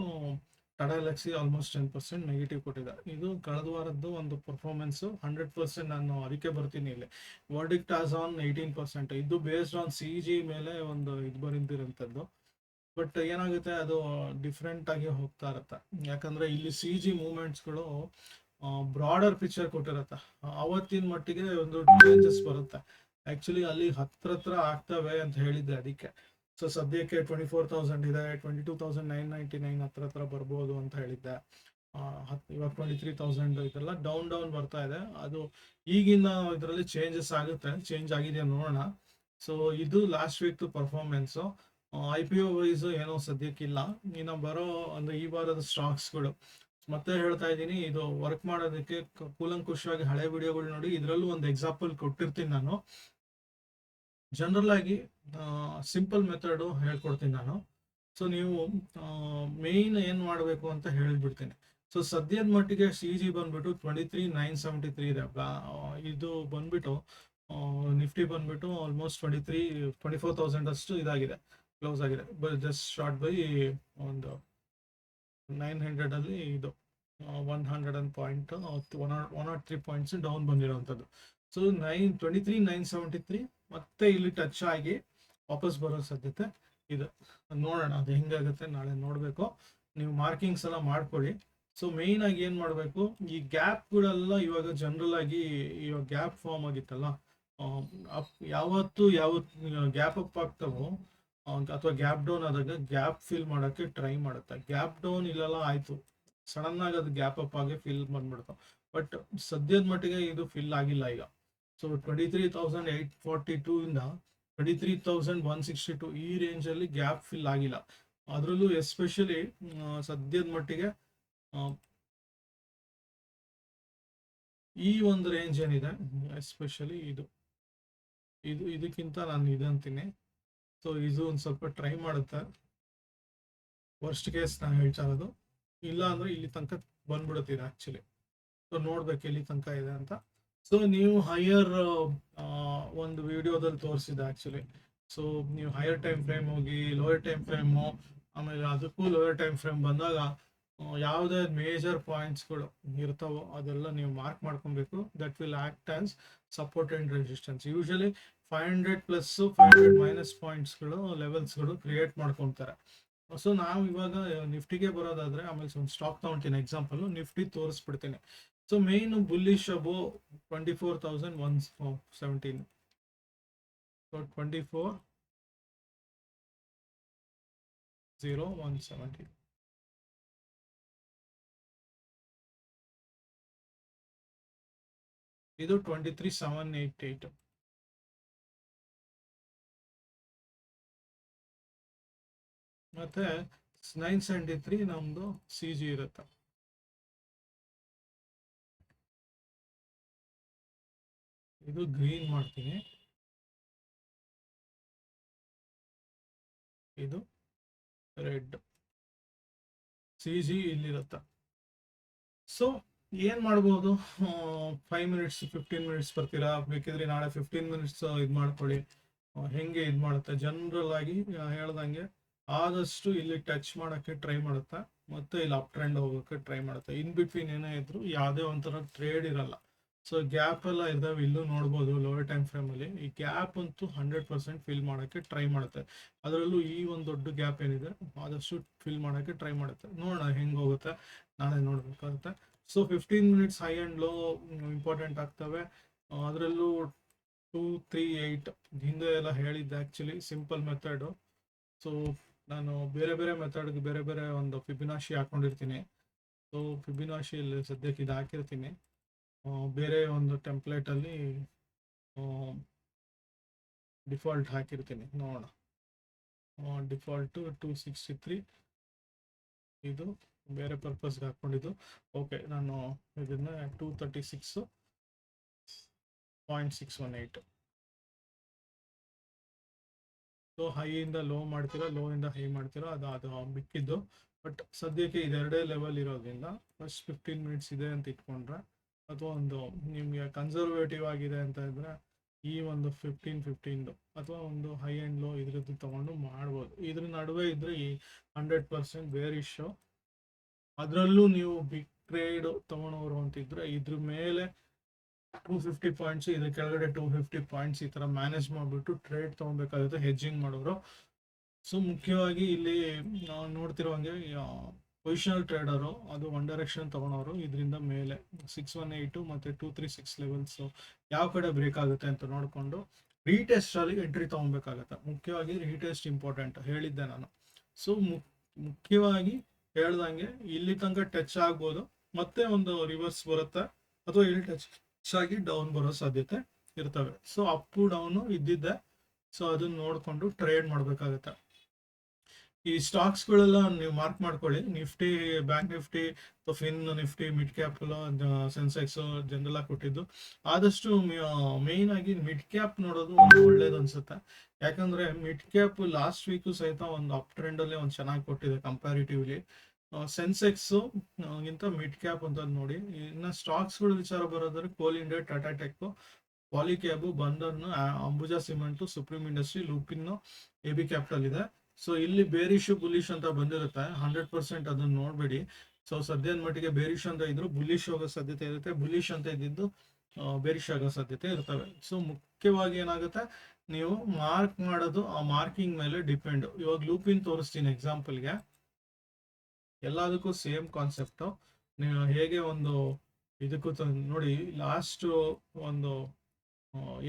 ಟಾಟಾ ಎಲ್ಕ್ಸಿ ಆಲ್ಮೋಸ್ಟ್ 10% ನೆಗೆಟಿವ್ ಕೊಟ್ಟಿದೆ. ಇದು ಕಳೆದ ವಾರದ್ದು ಒಂದು ಪರ್ಫಾರ್ಮೆನ್ಸು. 100% ನಾನು ಅದಕ್ಕೆ ಬರ್ತೀನಿ ಇಲ್ಲಿ. Verdict as on 18%. ಇದು ಬೇಸ್ಡ್ ಆನ್ CG ಮೇಲೆ ಒಂದು ಇದು ಬರಿಂದಿರೋಂಥದ್ದು. ಬಟ್ ಏನಾಗುತ್ತೆ, ಅದು ಡಿಫ್ರೆಂಟ್ ಆಗಿ ಹೋಗ್ತಾ ಇರುತ್ತೆ. ಯಾಕಂದರೆ ಇಲ್ಲಿ CG ಮೂಮೆಂಟ್ಸ್ಗಳು ಬ್ರಾಡರ್ ಪಿಕ್ಚರ್ ಕೊಟ್ಟಿರುತ್ತೆ. ಅವತ್ತಿನ ಮಟ್ಟಿಗೆ ಒಂದು ಚೇಂಜಸ್ ಬರುತ್ತೆ. ಆ್ಯಕ್ಚುಲಿ ಅಲ್ಲಿ ಹತ್ರ ಆಗ್ತವೆ ಅಂತ ಹೇಳಿದ್ದೆ ಅದಕ್ಕೆ. ಸೊ ಸದ್ಯಕ್ಕೆ 24,000 ಇದೆ, 22,999 ಹತ್ರ ಬರ್ಬೋದು ಅಂತ ಹೇಳಿದ್ದೆ. ಇವಾಗ 23,000 ಇದೆಲ್ಲ ಡೌನ್ ಬರ್ತಾ ಇದೆ. ಅದು ಈಗಿನ ಇದರಲ್ಲಿ ಚೇಂಜಸ್ ಆಗುತ್ತೆ, ಚೇಂಜ್ ಆಗಿದೆಯಾ ನೋಡೋಣ. ಸೊ ಇದು ಲಾಸ್ಟ್ ವೀಕ್ದು ಪರ್ಫಾರ್ಮೆನ್ಸು. IPO ವೈಸು ಏನೋ ಸದ್ಯಕ್ಕಿಲ್ಲ. ಇನ್ನು ಬರೋ ಅಂದರೆ ಈ ವಾರದ ಸ್ಟಾಕ್ಸ್ಗಳು ಮತ್ತೆ ಹೇಳ್ತಾ ಇದ್ದೀನಿ, ಇದು ವರ್ಕ್ ಮಾಡೋದಕ್ಕೆ ಕೂಲಂಕುಷವಾಗಿ ಹಳೆ ವಿಡಿಯೋಗಳು ನೋಡಿ. ಇದರಲ್ಲೂ ಒಂದು ಎಕ್ಸಾಂಪಲ್ ಕೊಟ್ಟಿರ್ತೀನಿ ನಾನು. ಜನರಲ್ ಆಗಿ ಸಿಂಪಲ್ ಮೆಥಡು ಹೇಳ್ಕೊಡ್ತೀನಿ ನಾನು. ಸೊ ನೀವು ಮೇಯ್ನ್ ಏನು ಮಾಡಬೇಕು ಅಂತ ಹೇಳಿಬಿಡ್ತೀನಿ. ಸೊ ಸದ್ಯದ ಮಟ್ಟಿಗೆ CG ಬಂದ್ಬಿಟ್ಟು 23,973 ಇದೆ. ಇದು ಬಂದ್ಬಿಟ್ಟು ನಿಫ್ಟಿ ಬಂದ್ಬಿಟ್ಟು ಆಲ್ಮೋಸ್ಟ್ 24,000 ಅಷ್ಟು ಇದಾಗಿದೆ, ಕ್ಲೋಸ್ ಆಗಿದೆ. ಜಸ್ಟ್ ಶಾರ್ಟ್ ಬೈ ಒಂದು 900 ಅಲ್ಲಿ ಇದು 103 ಪಾಯಿಂಟ್ಸ್ ಡೌನ್ ಬಂದಿರೋವಂಥದ್ದು. ಸೊ 23,973 ಮತ್ತೆ ಇಲ್ಲಿ ಟಚ್ ಆಗಿ ವಾಪಸ್ ಬರೋ ಸಾಧ್ಯತೆ ಇದೆ. ನೋಡೋಣ ಅದು ಹೆಂಗಾಗುತ್ತೆ, ನಾಳೆ ನೋಡಬೇಕು. ನೀವು ಮಾರ್ಕಿಂಗ್ಸ್ ಎಲ್ಲ ಮಾಡ್ಕೊಳ್ಳಿ. ಸೊ ಮೇಯ್ನ್ ಆಗಿ ಏನು ಮಾಡಬೇಕು, ಈ ಗ್ಯಾಪ್ಗಳೆಲ್ಲ ಇವಾಗ ಜನರಲ್ ಆಗಿ ಇವಾಗ ಗ್ಯಾಪ್ ಫಾರ್ಮ್ ಆಗಿತ್ತಲ್ಲ, ಯಾವತ್ತು ಗ್ಯಾಪ್ ಅಪ್ ಆಗ್ತಾವೋ ಅಥವಾ ಗ್ಯಾಪ್ ಡೌನ್ ಆದಾಗ ಗ್ಯಾಪ್ ಫಿಲ್ ಮಾಡೋಕ್ಕೆ ಟ್ರೈ ಮಾಡುತ್ತೆ. ಗ್ಯಾಪ್ ಡೌನ್ ಇಲ್ಲೆಲ್ಲ ಆಯಿತು, ಸಡನ್ನಾಗಿ ಅದು ಗ್ಯಾಪ್ ಅಪ್ ಆಗಿ ಫಿಲ್ ಬಂದ್ಬಿಡ್ತಾವೆ. ಬಟ್ ಸದ್ಯದ ಮಟ್ಟಿಗೆ ಇದು ಫಿಲ್ ಆಗಿಲ್ಲ ಈಗ. ಸೊ 23,842 ಇಂದ 23,162 ಈ ರೇಂಜಲ್ಲಿ ಗ್ಯಾಪ್ ಫಿಲ್ ಆಗಿಲ್ಲ. ಅದರಲ್ಲೂ ಎಸ್ಪೆಷಲಿ ಸದ್ಯದ ಮಟ್ಟಿಗೆ ಈ ಒಂದು ರೇಂಜ್ ಏನಿದೆ, ಎಸ್ಪೆಷಲಿ ಇದಕ್ಕಿಂತ ನಾನು ಇದಂತೀನಿ. ಸೊ ಇದು ಒಂದು ಸ್ವಲ್ಪ ಟ್ರೈ ಮಾಡುತ್ತೆ. ವರ್ಸ್ಟ್ ಕೇಸ್ ನಾನು ಹೇಳ್ತಾ ಇರೋದು, ಇಲ್ಲ ಅಂದರೆ ಇಲ್ಲಿ ತನಕ ಬಂದ್ಬಿಡುತ್ತಿದೆ ಆ್ಯಕ್ಚುಲಿ. ಸೊ ನೋಡ್ಬೇಕು ಎಲ್ಲಿ ತನಕ ಇದೆ ಅಂತ. ಸೊ ನೀವು ಹೈಯರ್ ಒಂದು ವಿಡಿಯೋದಲ್ಲಿ ತೋರಿಸಿದೆ ಆ್ಯಕ್ಚುಲಿ. ಸೊ ನೀವು ಹೈಯರ್ ಟೈಮ್ ಫ್ರೇಮ್ ಹೋಗಿ ಲೋಯರ್ ಟೈಮ್ ಫ್ರೇಮು, ಆಮೇಲೆ ಅದಕ್ಕೂ ಲೋಯರ್ ಟೈಮ್ ಫ್ರೇಮ್ ಬಂದಾಗ ಯಾವುದೇ ಮೇಜರ್ ಪಾಯಿಂಟ್ಸ್ಗಳು ಇರ್ತಾವೋ ಅದೆಲ್ಲ ನೀವು ಮಾರ್ಕ್ ಮಾಡ್ಕೊಬೇಕು. That will act as support and resistance. Usually 500 plus 500 minus ಪಾಯಿಂಟ್ಸ್ಗಳು ಲೆವೆಲ್ಸ್ಗಳು ಕ್ರಿಯೇಟ್ ಮಾಡ್ಕೊತಾರೆ. ಸೊ ನಾವು ಇವಾಗ ನಿಫ್ಟಿಗೆ ಬರೋದಾದರೆ, ಆಮೇಲೆ ಒಂದು ಸ್ಟಾಕ್ ತೊಗೊಳ್ತೀನಿ ಎಕ್ಸಾಂಪಲು, ನಿಫ್ಟಿ ತೋರಿಸ್ಬಿಡ್ತೀನಿ. So main bullish above 24,117. So 24,017. ಇದು 23,788. ಮತ್ತೆ 973 ನಮ್ಮದು CG ಇರುತ್ತೆ. ಇದು ಗ್ರೀನ್ ಮಾಡ್ತೀನಿ, ಇದು ರೆಡ್, CG ಇಲ್ಲಿರುತ್ತೆ. ಸೊ ಏನ್ ಮಾಡ್ಬೋದು, 5 ಮಿನಿಟ್ಸ್ 15 ಮಿನಿಟ್ಸ್ ಬರ್ತೀರಾ, ಬೇಕಿದ್ರೆ ನಾಳೆ 15 ಮಿನಿಟ್ಸ್ ಇದು ಮಾಡ್ಕೊಳ್ಳಿ. ಹೆಂಗೆ ಇದು ಮಾಡುತ್ತೆ ಜನರಲ್ ಆಗಿ ಹೇಳ್ದಂಗೆ ಆದಷ್ಟು ಇಲ್ಲಿ ಟಚ್ ಮಾಡೋಕ್ಕೆ ಟ್ರೈ ಮಾಡುತ್ತೆ, ಮತ್ತೆ ಇಲ್ಲಿ ಅಪ್ ಟ್ರೆಂಡ್ ಹೋಗೋಕ್ಕೆ ಟ್ರೈ ಮಾಡುತ್ತೆ. ಇನ್ ಬಿಟ್ವೀನ್ ಏನೇ ಇದ್ರು ಯಾವುದೇ ಒಂಥರ ಟ್ರೇಡ್ ಇರಲ್ಲ. ಸೊ ಗ್ಯಾಪ್ ಎಲ್ಲ ಇದಾವೆ, ಇಲ್ಲೂ ನೋಡ್ಬೋದು ಲೋವರ್ ಟೈಮ್ ಫ್ರೇಮಲ್ಲಿ ಈ ಗ್ಯಾಪ್ ಅಂತೂ 100% ಫಿಲ್ ಮಾಡೋಕ್ಕೆ ಟ್ರೈ ಮಾಡುತ್ತೆ. ಅದರಲ್ಲೂ ಈ ಒಂದು ದೊಡ್ಡ ಗ್ಯಾಪ್ ಏನಿದೆ ಆದಷ್ಟು ಫಿಲ್ ಮಾಡೋಕ್ಕೆ ಟ್ರೈ ಮಾಡುತ್ತೆ. ನೋಡೋಣ ಹೆಂಗೆ ಹೋಗುತ್ತೆ, ನಾಳೆ ನೋಡ್ಬೇಕಾಗುತ್ತೆ. So 15 minutes high and low important ಆಗ್ತವೆ. ಅದರಲ್ಲೂ 238 ಹಿಂದೆ ಎಲ್ಲ ಹೇಳಿದ್ದೆ, ಆ್ಯಕ್ಚುಲಿ ಸಿಂಪಲ್ ಮೆಥಡು. ಸೊ ನಾನು ಬೇರೆ ಬೇರೆ ಮೆಥಡ್ಗೆ ಬೇರೆ ಬೇರೆ ಒಂದು ಫಿಬಿನಾಶಿ ಹಾಕೊಂಡಿರ್ತೀನಿ. ಸೊ ಫಿಬಿನಾಶಿಯಲ್ಲಿ ಸದ್ಯಕ್ಕೆ ಇದು ಹಾಕಿರ್ತೀನಿ. ಬೇರೆ ಒಂದು ಟೆಂಪ್ಲೇಟಲ್ಲಿ ಡಿಫಾಲ್ಟ್ ಹಾಕಿರ್ತೀನಿ, ನೋಡೋಣ. ಡಿಫಾಲ್ಟು 263, ಇದು ಬೇರೆ ಪರ್ಪಸ್ಗೆ ಹಾಕ್ಕೊಂಡಿದ್ದು. ಓಕೆ, ನಾನು ಇದನ್ನ 236.618. ಸೊ ಹೈಯಿಂದ ಲೋ ಮಾಡ್ತೀರಾ, ಲೋ ಇಂದ ಹೈ ಮಾಡ್ತೀರಾ, ಅದು ಬಿಕ್ಕಿದ್ದು. ಬಟ್ ಸದ್ಯಕ್ಕೆ ಇದೆರಡೇ ಲೆವೆಲ್ ಇರೋದ್ರಿಂದ ಫಸ್ಟ್ 15 ಮಿನಿಟ್ಸ್ ಇದೆ ಅಂತ ಇಟ್ಕೊಂಡ್ರೆ, ಅಥವಾ ಒಂದು ನಿಮಗೆ ಕನ್ಸರ್ವೇಟಿವ್ ಆಗಿದೆ ಅಂತ ಇದ್ರೆ ಈ ಒಂದು 15 ಅಥವಾ ಒಂದು ಹೈ ಆ್ಯಂಡ್ ಲೋ ಇದ್ರದ್ದು ತಗೊಂಡು ಮಾಡ್ಬೋದು. ಇದ್ರ ನಡುವೆ ಇದ್ರೆ ಈ 100% ಬೇರಿಶು. ಅದರಲ್ಲೂ ನೀವು ಬಿಗ್ ಟ್ರೇಡ್ ತಗೊಳೋರು ಅಂತಿದ್ರೆ ಇದ್ರ ಮೇಲೆ 250 ಪಾಯಿಂಟ್ಸ್, ಇದ್ರ ಕೆಳಗಡೆ 250 ಪಾಯಿಂಟ್ಸ್ ಈ ತರ ಮ್ಯಾನೇಜ್ ಮಾಡಿಬಿಟ್ಟು ಟ್ರೇಡ್ ತಗೊಬೇಕಾಗುತ್ತೆ ಹೆಜ್ಜಿಂಗ್ ಮಾಡೋರು. ಸೊ ಮುಖ್ಯವಾಗಿ ಇಲ್ಲಿ ನಾವು ನೋಡ್ತಿರೋ ಹಂಗೆ ಪೊಸಿಷನಲ್ ಟ್ರೇಡರು ಅದು ಒನ್ ಡೈರೆಕ್ಷನ್ ತಗೊಳೋರು ಇದರಿಂದ ಮೇಲೆ 618 ಮತ್ತೆ 236 ಲೆವೆಲ್ಸ್ ಯಾವ ಕಡೆ ಬ್ರೇಕ್ ಆಗುತ್ತೆ ಅಂತ ನೋಡಿಕೊಂಡು ರೀಟೆಸ್ಟ್ ಅಲ್ಲಿ ಎಂಟ್ರಿ ತಗೊಬೇಕಾಗತ್ತೆ. ಮುಖ್ಯವಾಗಿ ರೀಟೆಸ್ಟ್ ಇಂಪಾರ್ಟೆಂಟ್ ಹೇಳಿದ್ದೆ ನಾನು. ಸೊ ಮುಖ್ಯವಾಗಿ ಹೇಳ್ದಂಗೆ ಇಲ್ಲಿ ತನಕ ಟಚ್ ಆಗ್ಬೋದು, ಮತ್ತೆ ಒಂದು ರಿವರ್ಸ್ ಬರುತ್ತೆ, ಅಥವಾ ಇಲ್ಲಿ ಟಚ್ ಆಗಿ ಡೌನ್ ಬರೋ ಸಾಧ್ಯತೆ ಇರ್ತವೆ. ಸೊ ಅಪ್ ಡೌನು ಇದ್ದಿದ್ದೆ. ಸೊ ಅದನ್ನ ನೋಡಿಕೊಂಡು ಟ್ರೇಡ್ ಮಾಡಬೇಕಾಗತ್ತೆ. ಈ ಸ್ಟಾಕ್ಸ್ಗಳೆಲ್ಲ ನೀವು ಮಾರ್ಕ್ ಮಾಡ್ಕೊಳ್ಳಿ. Nifty, bank Nifty, fin Nifty, mid cap, Sensex general ಆಗಿ ಕೊಟ್ಟಿದ್ದು. ಆದಷ್ಟು ಮೇನ್ ಆಗಿ ಮಿಡ್ ಕ್ಯಾಪ್ ನೋಡೋದು ಒಂದು ಒಳ್ಳೇದು ಅನ್ಸುತ್ತೆ. ಯಾಕಂದ್ರೆ ಮಿಡ್ ಕ್ಯಾಪ್ ಲಾಸ್ಟ್ ವೀಕು ಸಹಿತ ಒಂದು ಅಪ್ ಟ್ರೆಂಡ್ ಅಲ್ಲಿ ಒಂದು ಚೆನ್ನಾಗಿ ಕೊಟ್ಟಿದೆ ಕಂಪ್ಯಾರಿಟಿವ್ಲಿ. ಸೆನ್ಸೆಕ್ಸ್ ಗಿಂತ ಮಿಡ್ ಕ್ಯಾಪ್ ಅಂತ ನೋಡಿ. ಇನ್ನು ಸ್ಟಾಕ್ಸ್ಗಳು ವಿಚಾರ ಬರೋದ್ರೆ ಕೋಲ್ India, Tata tech, Polycab, Bandhan, Ambuja cement, supreme industry, lupin, AB capital ಇದೆ. ಸೊ ಇಲ್ಲಿ ಬೇರಿಶ್ ಬುಲಿಶ್ ಅಂತ ಬಂದಿರುತ್ತೆ, 100% ಅದನ್ನ ನೋಡ್ಬೇಡಿ. ಸೊ ಸದ್ಯದ ಮಟ್ಟಿಗೆ ಬೇರಿಶ್ ಅಂತ ಇದ್ರು ಬುಲಿಶ್ ಹೋಗೋ ಸಾಧ್ಯತೆ ಇರುತ್ತೆ, ಬುಲಿಶ್ ಅಂತ ಇದ್ದಿದ್ದು ಬೇರಿಶ್ ಆಗೋ ಸಾಧ್ಯತೆ ಇರ್ತವೆ. ಸೊ ಮುಖ್ಯವಾಗಿ ಏನಾಗುತ್ತೆ, ನೀವು ಮಾರ್ಕ್ ಮಾಡೋದು ಆ ಮಾರ್ಕಿಂಗ್ ಮೇಲೆ ಡಿಪೆಂಡ್. ಇವಾಗ ಲೂಪಿನ್ ತೋರಿಸ್ತೀನಿ ಎಕ್ಸಾಂಪಲ್ಗೆ. ಎಲ್ಲದಕ್ಕೂ ಸೇಮ್ ಕಾನ್ಸೆಪ್ಟು. ನೀವು ಹೇಗೆ ಒಂದು ಇದಕ್ಕೂ ನೋಡಿ, ಲಾಸ್ಟ್ ಒಂದು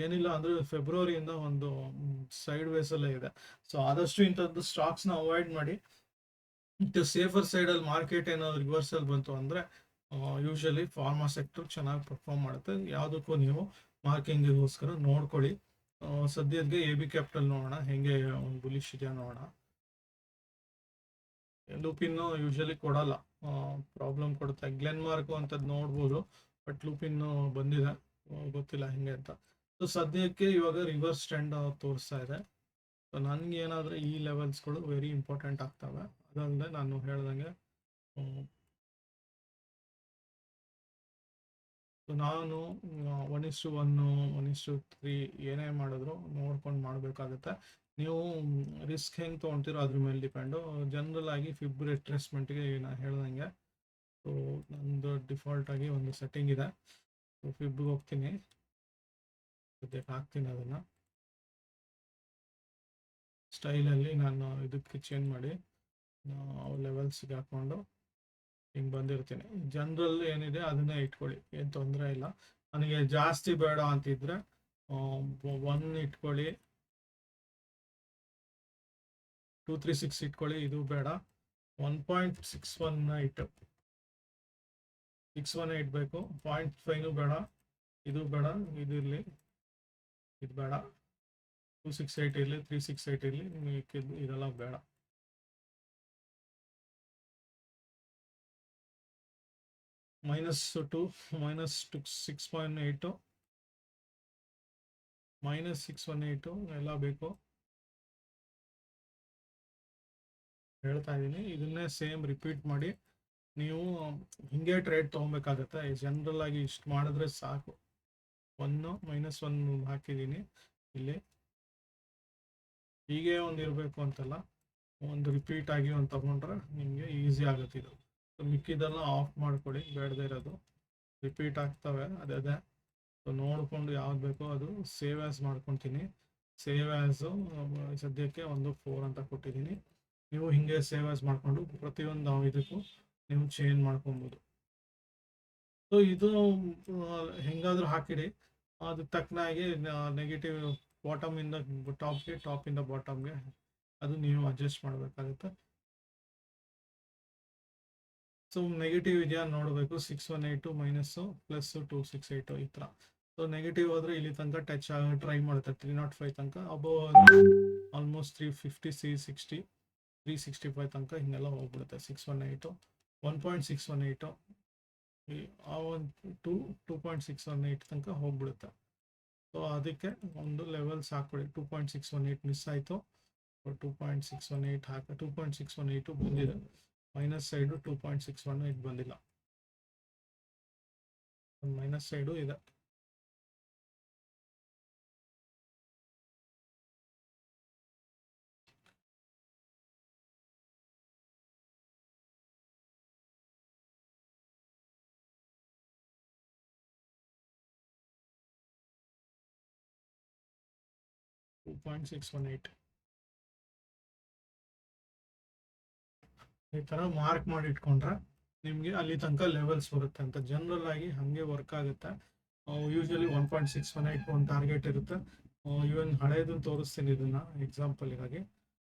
ಏನಿಲ್ಲ ಅಂದ್ರೆ ಫೆಬ್ರವರಿಯಿಂದ ಒಂದು ಸೈಡ್ ವೇಸ್ ಅಲ್ಲೇ ಇದೆ. ಸೊ ಆದಷ್ಟು ಇಂಥದ್ದು ಸ್ಟಾಕ್ಸ್ನ ಅವಾಯ್ಡ್ ಮಾಡಿ. ಸೇಫರ್ ಸೈಡಲ್ಲಿ ಮಾರ್ಕೆಟ್ ಏನಾದ್ರು ರಿವರ್ಸಲ್ ಬಂತು ಅಂದರೆ ಯೂಶಲಿ ಫಾರ್ಮಾ ಸೆಕ್ಟರ್ ಚೆನ್ನಾಗಿ ಪರ್ಫಾರ್ಮ್ ಮಾಡುತ್ತೆ. ಯಾವುದಕ್ಕೂ ನೀವು ಮಾರ್ಕಿಂಗಿಗೋಸ್ಕರ ನೋಡ್ಕೊಳ್ಳಿ. ಸದ್ಯಕ್ಕೆ AB ಕ್ಯಾಪಿಟಲ್ ನೋಡೋಣ ಹೆಂಗೆ ಒಂದು ಬುಲಿಶ್ ಇದೆಯಾ ನೋಡೋಣ. ಲೂಪಿನ್ನು ಯೂಶಲಿ ಕೊಡಲ್ಲ, ಪ್ರಾಬ್ಲಮ್ ಕೊಡುತ್ತೆ. ಗ್ಲೆನ್ಮಾರ್ಕು ಅಂತದ್ದು ನೋಡ್ಬೋದು, ಬಟ್ ಲೂಪಿನ್ನು ಬಂದಿದೆ, ಗೊತ್ತಿಲ್ಲ ಹೆಂಗೆ ಅಂತ. ಸೊ ಸದ್ಯಕ್ಕೆ ಇವಾಗ ರಿವರ್ಸ್ ಟ್ರೆಂಡ್ ತೋರಿಸ್ತಾ ಇದೆ. ಸೊ ನನಗೆ ಏನಾದರೆ ಈ ಲೆವೆಲ್ಸ್ಗಳು ವೆರಿ ಇಂಪಾರ್ಟೆಂಟ್ ಆಗ್ತವೆ. ಅದಲ್ಲದೆ ನಾನು ಹೇಳ್ದಂಗೆ ನಾನು 1:1, 1:3 ಏನೇ ಮಾಡಿದ್ರು ನೋಡ್ಕೊಂಡು ಮಾಡಬೇಕಾಗುತ್ತೆ. ನೀವು ರಿಸ್ಕ್ ಹೆಂಗೆ ತೊಗೊಳ್ತೀರೋ ಅದ್ರ ಮೇಲೆ ಡಿಪೆಂಡು. ಜನರಲ್ ಆಗಿ ಫಿಬ್ ರಿಟ್ರೇಸ್ಮೆಂಟ್ಗೆ ನಾನು ಹೇಳ್ದಂಗೆ, ಸೊ ನಂದು ಡಿಫಾಲ್ಟ್ ಆಗಿ ಒಂದು ಸೆಟ್ಟಿಂಗ್ ಇದೆ. ಸೊ ಫಿಬ್ಗೆ ಹೋಗ್ತೀನಿ, ಸದ್ಯಕ್ಕೆ ಹಾಕ್ತೀನಿ ಅದನ್ನು. ಸ್ಟೈಲಲ್ಲಿ ನಾನು ಇದಕ್ಕೆ ಚೇಂಜ್ ಮಾಡಿ ಲೆವೆಲ್ಸ್ಗೆ ಹಾಕ್ಕೊಂಡು ಹಿಂಗೆ ಬಂದಿರ್ತೀನಿ. ಜನರಲ್ ಏನಿದೆ ಅದನ್ನೇ ಇಟ್ಕೊಳ್ಳಿ, ಏನು ತೊಂದರೆ ಇಲ್ಲ. ನನಗೆ ಜಾಸ್ತಿ ಬೇಡ ಅಂತಿದ್ರೆ 1 ಇಟ್ಕೊಳ್ಳಿ, 236 ಇಟ್ಕೊಳ್ಳಿ, ಇದು ಬೇಡ. 1.618 618 ಬೇಕು. 0.5 ಬೇಡ, ಇದು ಬೇಡ, ಇದು ಇರಲಿ, ಇದು ಬೇಡ. 268 ಇರಲಿ, 368 ಇರಲಿ, ಮಿಕ್ಕಿದ್ದು ಇದೆಲ್ಲ ಬೇಡ. -2 -6.8 -618 ಎಲ್ಲ ಬೇಕು ಹೇಳ್ತಾ ಇದ್ದೀನಿ. ಇದನ್ನೇ ಸೇಮ್ ರಿಪೀಟ್ ಮಾಡಿ ನೀವು ಹಿಂಗೆ ಟ್ರೇಡ್ ತೊಗೊಬೇಕಾಗತ್ತೆ. ಜನರಲ್ ಆಗಿ ಇಷ್ಟು ಮಾಡಿದ್ರೆ ಸಾಕು. 1 -1 ಹಾಕಿದ್ದೀನಿ ಇಲ್ಲಿ. ಹೀಗೆ ಒಂದು ಇರಬೇಕು ಅಂತಲ್ಲ, ಒಂದು ರಿಪೀಟ್ ಆಗಿ ಒಂದು ತಗೊಂಡ್ರೆ ನಿಮಗೆ ಈಸಿ ಆಗುತ್ತೆ ಇದು. ಮಿಕ್ಕಿದೆಲ್ಲ ಆಫ್ ಮಾಡ್ಕೊಳ್ಳಿ, ಬೇಡದೇ ಇರೋದು ರಿಪೀಟ್ ಆಗ್ತವೆ ಅದೇ. ನೋಡಿಕೊಂಡು ಯಾವ್ದು ಬೇಕೋ ಅದು ಸೇವ್ ಆ್ಯಸ್ ಮಾಡ್ಕೊತೀನಿ. ಸೇವ್ ಆ್ಯಸು ಸದ್ಯಕ್ಕೆ ಒಂದು 4 ಅಂತ ಕೊಟ್ಟಿದ್ದೀನಿ. ನೀವು ಹಿಂಗೆ ಸೇವ್ ಆ್ಯಸ್ ಮಾಡಿಕೊಂಡು ಪ್ರತಿಯೊಂದು ಇದಕ್ಕೂ ನೀವು ಚೇಂಜ್ ಮಾಡ್ಕೊಬೋದು. ಸೊ ಇದು ಹೆಂಗಾದರೂ ಹಾಕಿಡಿ, ಅದು ತಕ್ಕನಾಗಿ ನೆಗೆಟಿವ್ ಬಾಟಮಿಂದ ಟಾಪ್ಗೆ, ಟಾಪಿಂದ ಬಾಟಮ್ಗೆ ಅದು ನೀವು ಅಡ್ಜಸ್ಟ್ ಮಾಡಬೇಕಾಗುತ್ತೆ. ಸೊ ನೆಗೆಟಿವ್ ಇದೆಯಾ ನೋಡಬೇಕು. 618 ಮೈನಸ್ಸು ಪ್ಲಸ್ಸು 268 ಈ ಥರ. ಸೊ ನೆಗೆಟಿವ್ ಆದರೆ ಇಲ್ಲಿ ತನಕ ಟಚ್ ಟ್ರೈ ಮಾಡುತ್ತೆ 305 ತನಕ. ಅಬೋವ್ ಆಲ್ಮೋಸ್ಟ್ 350 360 365 ತನಕ ಹಿಂಗೆಲ್ಲ ಹೋಗ್ಬಿಡುತ್ತೆ. 618 1.618 ಆ ಒಂದು 2.618 ತನಕ ಹೋಗ್ಬಿಡುತ್ತೆ. ಸೊ ಅದಕ್ಕೆ ಒಂದು ಲೆವೆಲ್ಸ್ ಹಾಕ್ಕೊಳ್ಳಿ. 2.618 ಮಿಸ್ ಆಯಿತು, 2.618 ಹಾಕಿ 2.618 ಬಂದಿದೆ. ಮೈನಸ್ ಸೈಡು 2.618 ಬಂದಿಲ್ಲ, ಒಂದು ಮೈನಸ್ ಸೈಡು ಇದೆ. $2.618 ಈ ಥರ ಮಾರ್ಕ್ ಮಾಡಿ ಇಟ್ಕೊಂಡ್ರೆ ನಿಮಗೆ ಅಲ್ಲಿ ತನಕ ಲೆವೆಲ್ಸ್ ಬರುತ್ತೆ ಅಂತ. ಜನರಲ್ ಆಗಿ ಹಾಗೆ ವರ್ಕ್ ಆಗುತ್ತೆ. ಯೂಶಲಿ 1.618 ಒಂದು ಟಾರ್ಗೆಟ್ ಇರುತ್ತೆ. ಇವನ್ ಹಳೇದನ್ನು ತೋರಿಸ್ತೀನಿ ಇದನ್ನ ಎಕ್ಸಾಂಪಲ್ಗಾಗಿ,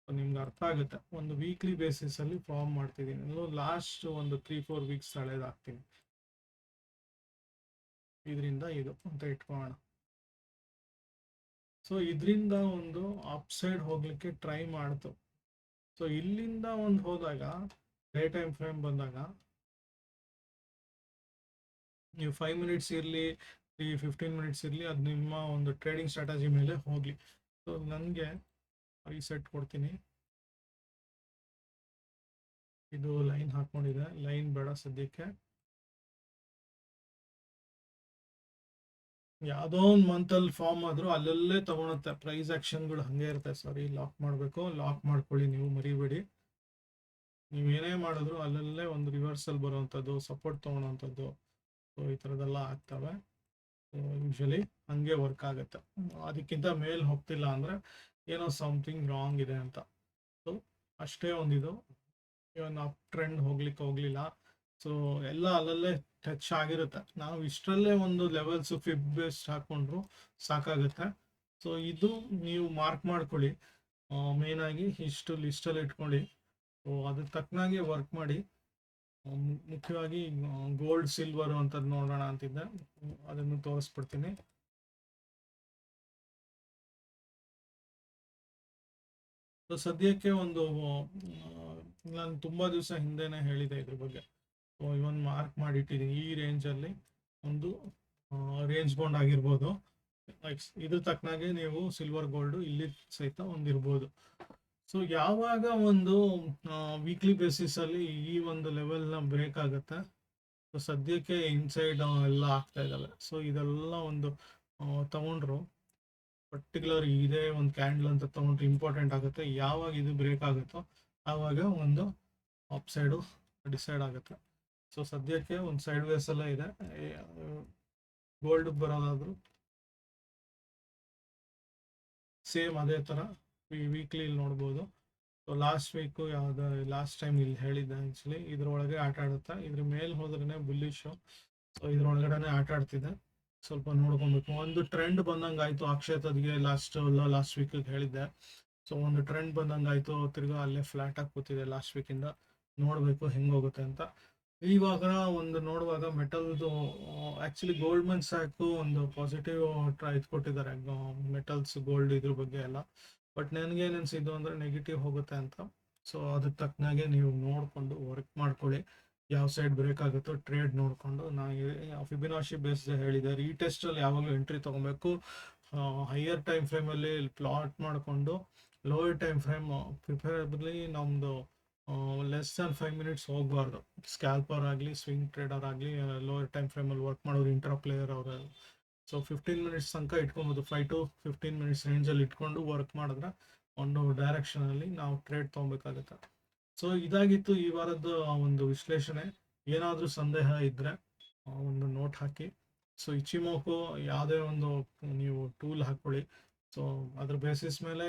ನಿಮ್ಗೆ ಅರ್ಥ ಆಗುತ್ತೆ. ಒಂದು ವೀಕ್ಲಿ ಬೇಸಿಸಲ್ಲಿ ಫಾರ್ಮ್ ಮಾಡ್ತಿದ್ದೀನಿ. ಲಾಸ್ಟ್ ಒಂದು 3-4 ವೀಕ್ಸ್ ಹಳೇದು ಹಾಕ್ತೀನಿ. ಇದರಿಂದ ಇದು ಅಂತ ಇಟ್ಕೊಳ್ಳೋಣ. ಸೊ ಇದರಿಂದ ಒಂದು ಅಪ್ ಸೈಡ್ ಹೋಗ್ಲಿಕ್ಕೆ ಟ್ರೈ ಮಾಡ್ತು. ಸೊ ಇಲ್ಲಿಂದ ಒಂದು ಹೋದಾಗ ಡೇ ಟೈಮ್ ಫ್ರೇಮ್ ಬಂದಾಗ ನೀವು 5 ಮಿನಿಟ್ಸ್ ಇರಲಿ 15 ಮಿನಿಟ್ಸ್ ಇರಲಿ, ಅದು ನಿಮ್ಮ ಒಂದು ಟ್ರೇಡಿಂಗ್ ಸ್ಟ್ರಾಟಜಿ ಮೇಲೆ ಹೋಗಲಿ. ಸೊ ನನಗೆ ರೀಸೆಟ್ ಕೊಡ್ತೀನಿ. ಇದು ಲೈನ್ ಹಾಕೊಂಡಿದೆ, ಲೈನ್ ಬೇಡ ಸದ್ಯಕ್ಕೆ. ಯಾವುದೋ ಒಂದು ಮಂತಲ್ಲಿ ಫಾರ್ಮ್ ಆದರೂ ಅಲ್ಲಲ್ಲೇ ತಗೊಳುತ್ತೆ. ಪ್ರೈಸ್ ಆಕ್ಷನ್ಗಳು ಹಾಗೆ ಇರುತ್ತೆ. ಸಾರಿ, ಲಾಕ್ ಮಾಡಬೇಕು. ಲಾಕ್ ಮಾಡ್ಕೊಳ್ಳಿ, ನೀವು ಮರಿಬೇಡಿ. ನೀವೇನೇ ಮಾಡಿದ್ರು ಅಲ್ಲಲ್ಲೇ ಒಂದು ರಿವರ್ಸಲ್ ಬರುವಂಥದ್ದು, ಸಪೋರ್ಟ್ ತೊಗೊಳೋವಂಥದ್ದು, ಸೊ ಈ ಥರದ್ದೆಲ್ಲ ಆಗ್ತವೆ. ಯೂಶಲಿ ಹಂಗೆ ವರ್ಕ್ ಆಗುತ್ತೆ. ಅದಕ್ಕಿಂತ ಮೇಲೆ ಹೋಗ್ತಿಲ್ಲ ಅಂದರೆ ಏನೋ ಸಮಥಿಂಗ್ ರಾಂಗ್ ಇದೆ ಅಂತ. ಸೊ ಅಷ್ಟೇ ಒಂದಿದು. ಇವನ್ ಅಪ್ ಟ್ರೆಂಡ್ ಹೋಗಲಿಲ್ಲ. ಸೊ ಎಲ್ಲ ಅಲ್ಲಲ್ಲೇ ಟಚ್ ಆಗಿರುತ್ತೆ. ನಾವು ಇಷ್ಟರಲ್ಲೇ ಒಂದು ಲೆವೆಲ್ಸು ಫಿಬ್ ಬೇಸ್ ಹಾಕ್ಕೊಂಡ್ರು ಸಾಕಾಗುತ್ತೆ. ಸೊ ಇದು ನೀವು ಮಾರ್ಕ್ ಮಾಡ್ಕೊಳ್ಳಿ. ಮೇಯ್ನಾಗಿ ಇಷ್ಟು ಲಿಸ್ಟಲ್ಲಿ ಇಟ್ಕೊಳ್ಳಿ. ಸೊ ಅದಕ್ಕೆ ತಕ್ಕನಾಗಿ ವರ್ಕ್ ಮಾಡಿ. ಮುಖ್ಯವಾಗಿ ಗೋಲ್ಡ್ ಸಿಲ್ವರ್ ಅಂತದ್ದು ನೋಡೋಣ ಅಂತಿದ್ದೆ, ಅದನ್ನು ತೋರಿಸ್ಬಿಡ್ತೀನಿ. ಸೊ ಸದ್ಯಕ್ಕೆ ಒಂದು ನಾನು ತುಂಬ ದಿವಸ ಹಿಂದೆನೇ ಹೇಳಿದೆ ಇದ್ರ ಬಗ್ಗೆ. ಸೊ ಇವನ್ ಮಾರ್ಕ್ ಮಾಡಿಟ್ಟಿದ್ದೀನಿ. ಈ ರೇಂಜಲ್ಲಿ ಒಂದು ರೇಂಜ್ ಬೌಂಡ್ ಆಗಿರ್ಬೋದು. ಇದ್ರ ತಕ್ಕನಾಗೆ ನೀವು ಸಿಲ್ವರ್ ಗೋಲ್ಡ್ ಇಲ್ಲಿ ಸಹಿತ ಒಂದಿರ್ಬೋದು. ಸೊ ಯಾವಾಗ ಒಂದು ವೀಕ್ಲಿ ಬೇಸಿಸಲ್ಲಿ ಈ ಒಂದು ಲೆವೆಲ್ನ ಬ್ರೇಕ್ ಆಗುತ್ತೆ, ಸೊ ಸದ್ಯಕ್ಕೆ ಇನ್ಸೈಡ್ ಎಲ್ಲ ಆಗ್ತಾ ಇದ್ದಾವೆ. ಸೊ ಇದೆಲ್ಲ ಒಂದು ತಗೊಂಡ್ರು ಪರ್ಟಿಕ್ಯುಲರ್ ಇದೇ ಒಂದು ಕ್ಯಾಂಡಲ್ ಅಂತ ತಗೊಂಡ್ರೆ ಇಂಪಾರ್ಟೆಂಟ್ ಆಗುತ್ತೆ. ಯಾವಾಗ ಇದು ಬ್ರೇಕ್ ಆಗುತ್ತೋ ಆವಾಗ ಒಂದು ಅಪ್ ಸೈಡು ಡಿಸೈಡ್ ಆಗುತ್ತೆ. ಸೊ ಸದ್ಯಕ್ಕೆ ಒಂದು ಸೈಡ್ ವೇಸ್ ಎಲ್ಲ ಇದೆ. ಗೋಲ್ಡ್ ಬರೋದಾದ್ರು ಸೇಮ್ ಅದೇ ಥರ ವೀಕ್ಲಿ ಇಲ್ಲಿ ನೋಡ್ಬೋದು. ಸೊ ಲಾಸ್ಟ್ ವೀಕು ಯಾವ್ದು ಲಾಸ್ಟ್ ಟೈಮ್ ಇಲ್ಲಿ ಹೇಳಿದ್ದೆ ಆ್ಯಕ್ಚುಲಿ ಇದ್ರೊಳಗೆ ಆಟ ಆಡುತ್ತಾ, ಇದ್ರ ಮೇಲೆ ಹೋದ್ರೇ ಬುಲ್ಲಿಶು. ಸೊ ಇದ್ರೊಳಗಡೆ ಆಟ ಆಡ್ತಿದೆ. ಸ್ವಲ್ಪ ನೋಡ್ಕೊಬೇಕು. ಒಂದು ಟ್ರೆಂಡ್ ಬಂದಂಗೆ ಆಯಿತು. ಅಕ್ಷಯತದ್ಗೆ ಲಾಸ್ಟ್ ವೀಕಿಗೆ ಹೇಳಿದ್ದೆ. ಸೊ ಒಂದು ಟ್ರೆಂಡ್ ಬಂದಂಗೆ ಆಯಿತು. ತಿರ್ಗಾ ಅಲ್ಲೇ ಫ್ಲಾಟ್ ಆಗಿ ಕೂತಿದೆ ಲಾಸ್ಟ್ ವೀಕಿಂದ. ನೋಡಬೇಕು ಹೆಂಗೆ ಹೋಗುತ್ತೆ ಅಂತ. ಇವಾಗ ಒಂದು ನೋಡುವಾಗ ಮೆಟಲ್ದು ಆ್ಯಕ್ಚುಲಿ ಗೋಲ್ಡ್ಮನ್ ಸ್ಯಾಕು ಒಂದು ಪಾಸಿಟಿವ್ ಇದು ಕೊಟ್ಟಿದ್ದಾರೆ ಮೆಟಲ್ಸ್ ಗೋಲ್ಡ್ ಇದ್ರ ಬಗ್ಗೆ ಎಲ್ಲ. ಬಟ್ ನನಗೇನು ಅನಿಸಿದ್ದು ಅಂದರೆ ನೆಗೆಟಿವ್ ಹೋಗುತ್ತೆ ಅಂತ. ಸೊ ಅದಕ್ಕೆ ತಕ್ಕನಾಗೆ ನೀವು ನೋಡಿಕೊಂಡು ವರ್ಕ್ ಮಾಡ್ಕೊಳ್ಳಿ. ಯಾವ ಸೈಡ್ ಬ್ರೇಕ್ ಆಗುತ್ತೋ ಟ್ರೇಡ್ ನೋಡಿಕೊಂಡು. ನಾನು ಫಿಬೊನಾಚಿ ಬೇಸ್ ಹೇಳಿದೆ. ರೀಟೆಸ್ಟಲ್ಲಿ ಯಾವಾಗಲೂ ಎಂಟ್ರಿ ತೊಗೊಬೇಕು. ಹೈಯರ್ ಟೈಮ್ ಫ್ರೇಮಲ್ಲಿ ಪ್ಲಾಟ್ ಮಾಡಿಕೊಂಡು ಲೋಯರ್ ಟೈಮ್ ಫ್ರೇಮ್ ಪ್ರಿಫರೇಬಲಿ ನಮ್ಮದು ಲೆಸ್ ದ್ಯಾನ್ 5 ಮಿನಿಟ್ಸ್ ಹೋಗಬಾರ್ದು. ಸ್ಕ್ಯಾಲ್ಪರ್ ಆಗಲಿ ಸ್ವಿಂಗ್ ಟ್ರೇಡರ್ ಆಗಲಿ ಲೋಯರ್ ಟೈಮ್ ಫ್ರೇಮಲ್ಲಿ ವರ್ಕ್ ಮಾಡೋರು ಇಂಟ್ರಾ ಪ್ಲೇಯರ್ ಅವರು. ಸೊ 15 ಮಿನಿಟ್ಸ್ ತನಕ ಇಟ್ಕೊಬೋದು. 5 to 15 ಮಿನಿಟ್ಸ್ ರೇಂಜಲ್ಲಿ ಇಟ್ಕೊಂಡು ವರ್ಕ್ ಮಾಡಿದ್ರೆ ಒಂದು ಡೈರೆಕ್ಷನಲ್ಲಿ ನಾವು ಟ್ರೇಡ್ ತೊಗೊಬೇಕಾಗುತ್ತೆ. ಸೊ ಇದಾಗಿತ್ತು ಈ ವಾರದ ಒಂದು ವಿಶ್ಲೇಷಣೆ. ಏನಾದರೂ ಸಂದೇಹ ಇದ್ದರೆ ಒಂದು ನೋಟ್ ಹಾಕಿ. ಸೊ ಇಚಿಮೋಕು ಯಾವುದೇ ಒಂದು ನೀವು ಟೂಲ್ ಹಾಕ್ಕೊಳ್ಳಿ. ಸೊ ಅದ್ರ ಬೇಸಿಸ್ ಮೇಲೆ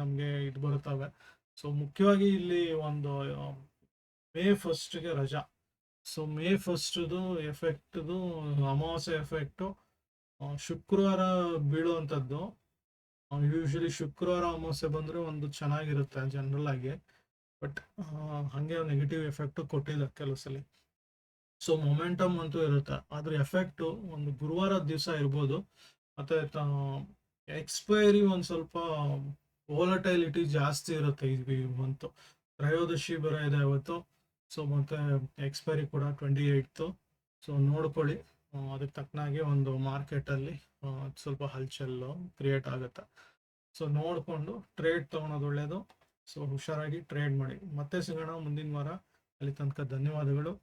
ನಮಗೆ ಇದು ಬರುತ್ತವೆ. ಸೊ ಮುಖ್ಯವಾಗಿ ಇಲ್ಲಿ ಒಂದು ಮೇ 1ಗೆ ರಜಾ. ಸೊ ಮೇ 1ದು ಎಫೆಕ್ಟ್ದು ಅಮಾವಾಸ್ಯೆ ಎಫೆಕ್ಟು ಶುಕ್ರವಾರ ಬೀಳುವಂಥದ್ದು. ಯೂಶಲಿ ಶುಕ್ರವಾರ ಅಮಾವಾಸ್ಯೆ ಬಂದರೆ ಒಂದು ಚೆನ್ನಾಗಿರುತ್ತೆ ಜನರಲ್ ಆಗಿ. ಬಟ್ ಹಾಗೆ ನೆಗೆಟಿವ್ ಎಫೆಕ್ಟು ಕೊಟ್ಟಿಲ್ಲ ಕೆಲವು ಸಲ. ಸೊ ಮೊಮೆಂಟಮ್ ಅಂತೂ ಇರುತ್ತೆ, ಅದ್ರ ಎಫೆಕ್ಟು ಒಂದು ಗುರುವಾರದ ದಿವಸ ಇರ್ಬೋದು. ಮತ್ತು ಎಕ್ಸ್ಪೈರಿ ಒಂದು ಸ್ವಲ್ಪ ವೋಲಟೈಲಿಟಿ ಜಾಸ್ತಿ ಇರುತ್ತೆ ಈ ಮಂತು. ತ್ರಯೋದಶಿ ಬರ ಇದೆ ಅವತ್ತು. ಸೊ ಮತ್ತು ಎಕ್ಸ್ಪೈರಿ ಕೂಡ 28. ಸೊ ನೋಡ್ಕೊಳ್ಳಿ, ಅದಕ್ಕೆ ತಕ್ಕನಾಗಿ ಒಂದು ಮಾರ್ಕೆಟಲ್ಲಿ ಸ್ವಲ್ಪ ಹಲ್ಚಲ್ಲು ಕ್ರಿಯೇಟ್ ಆಗುತ್ತೆ. ಸೊ ನೋಡಿಕೊಂಡು ಟ್ರೇಡ್ ತೊಗೊಳೋದು ಒಳ್ಳೆಯದು. ಸೊ ಹುಷಾರಾಗಿ ಟ್ರೇಡ್ ಮಾಡಿ. ಮತ್ತೆ ಸಿಗೋಣ ಮುಂದಿನ ವಾರ. ಅಲ್ಲಿ ತನಕ ಧನ್ಯವಾದಗಳು.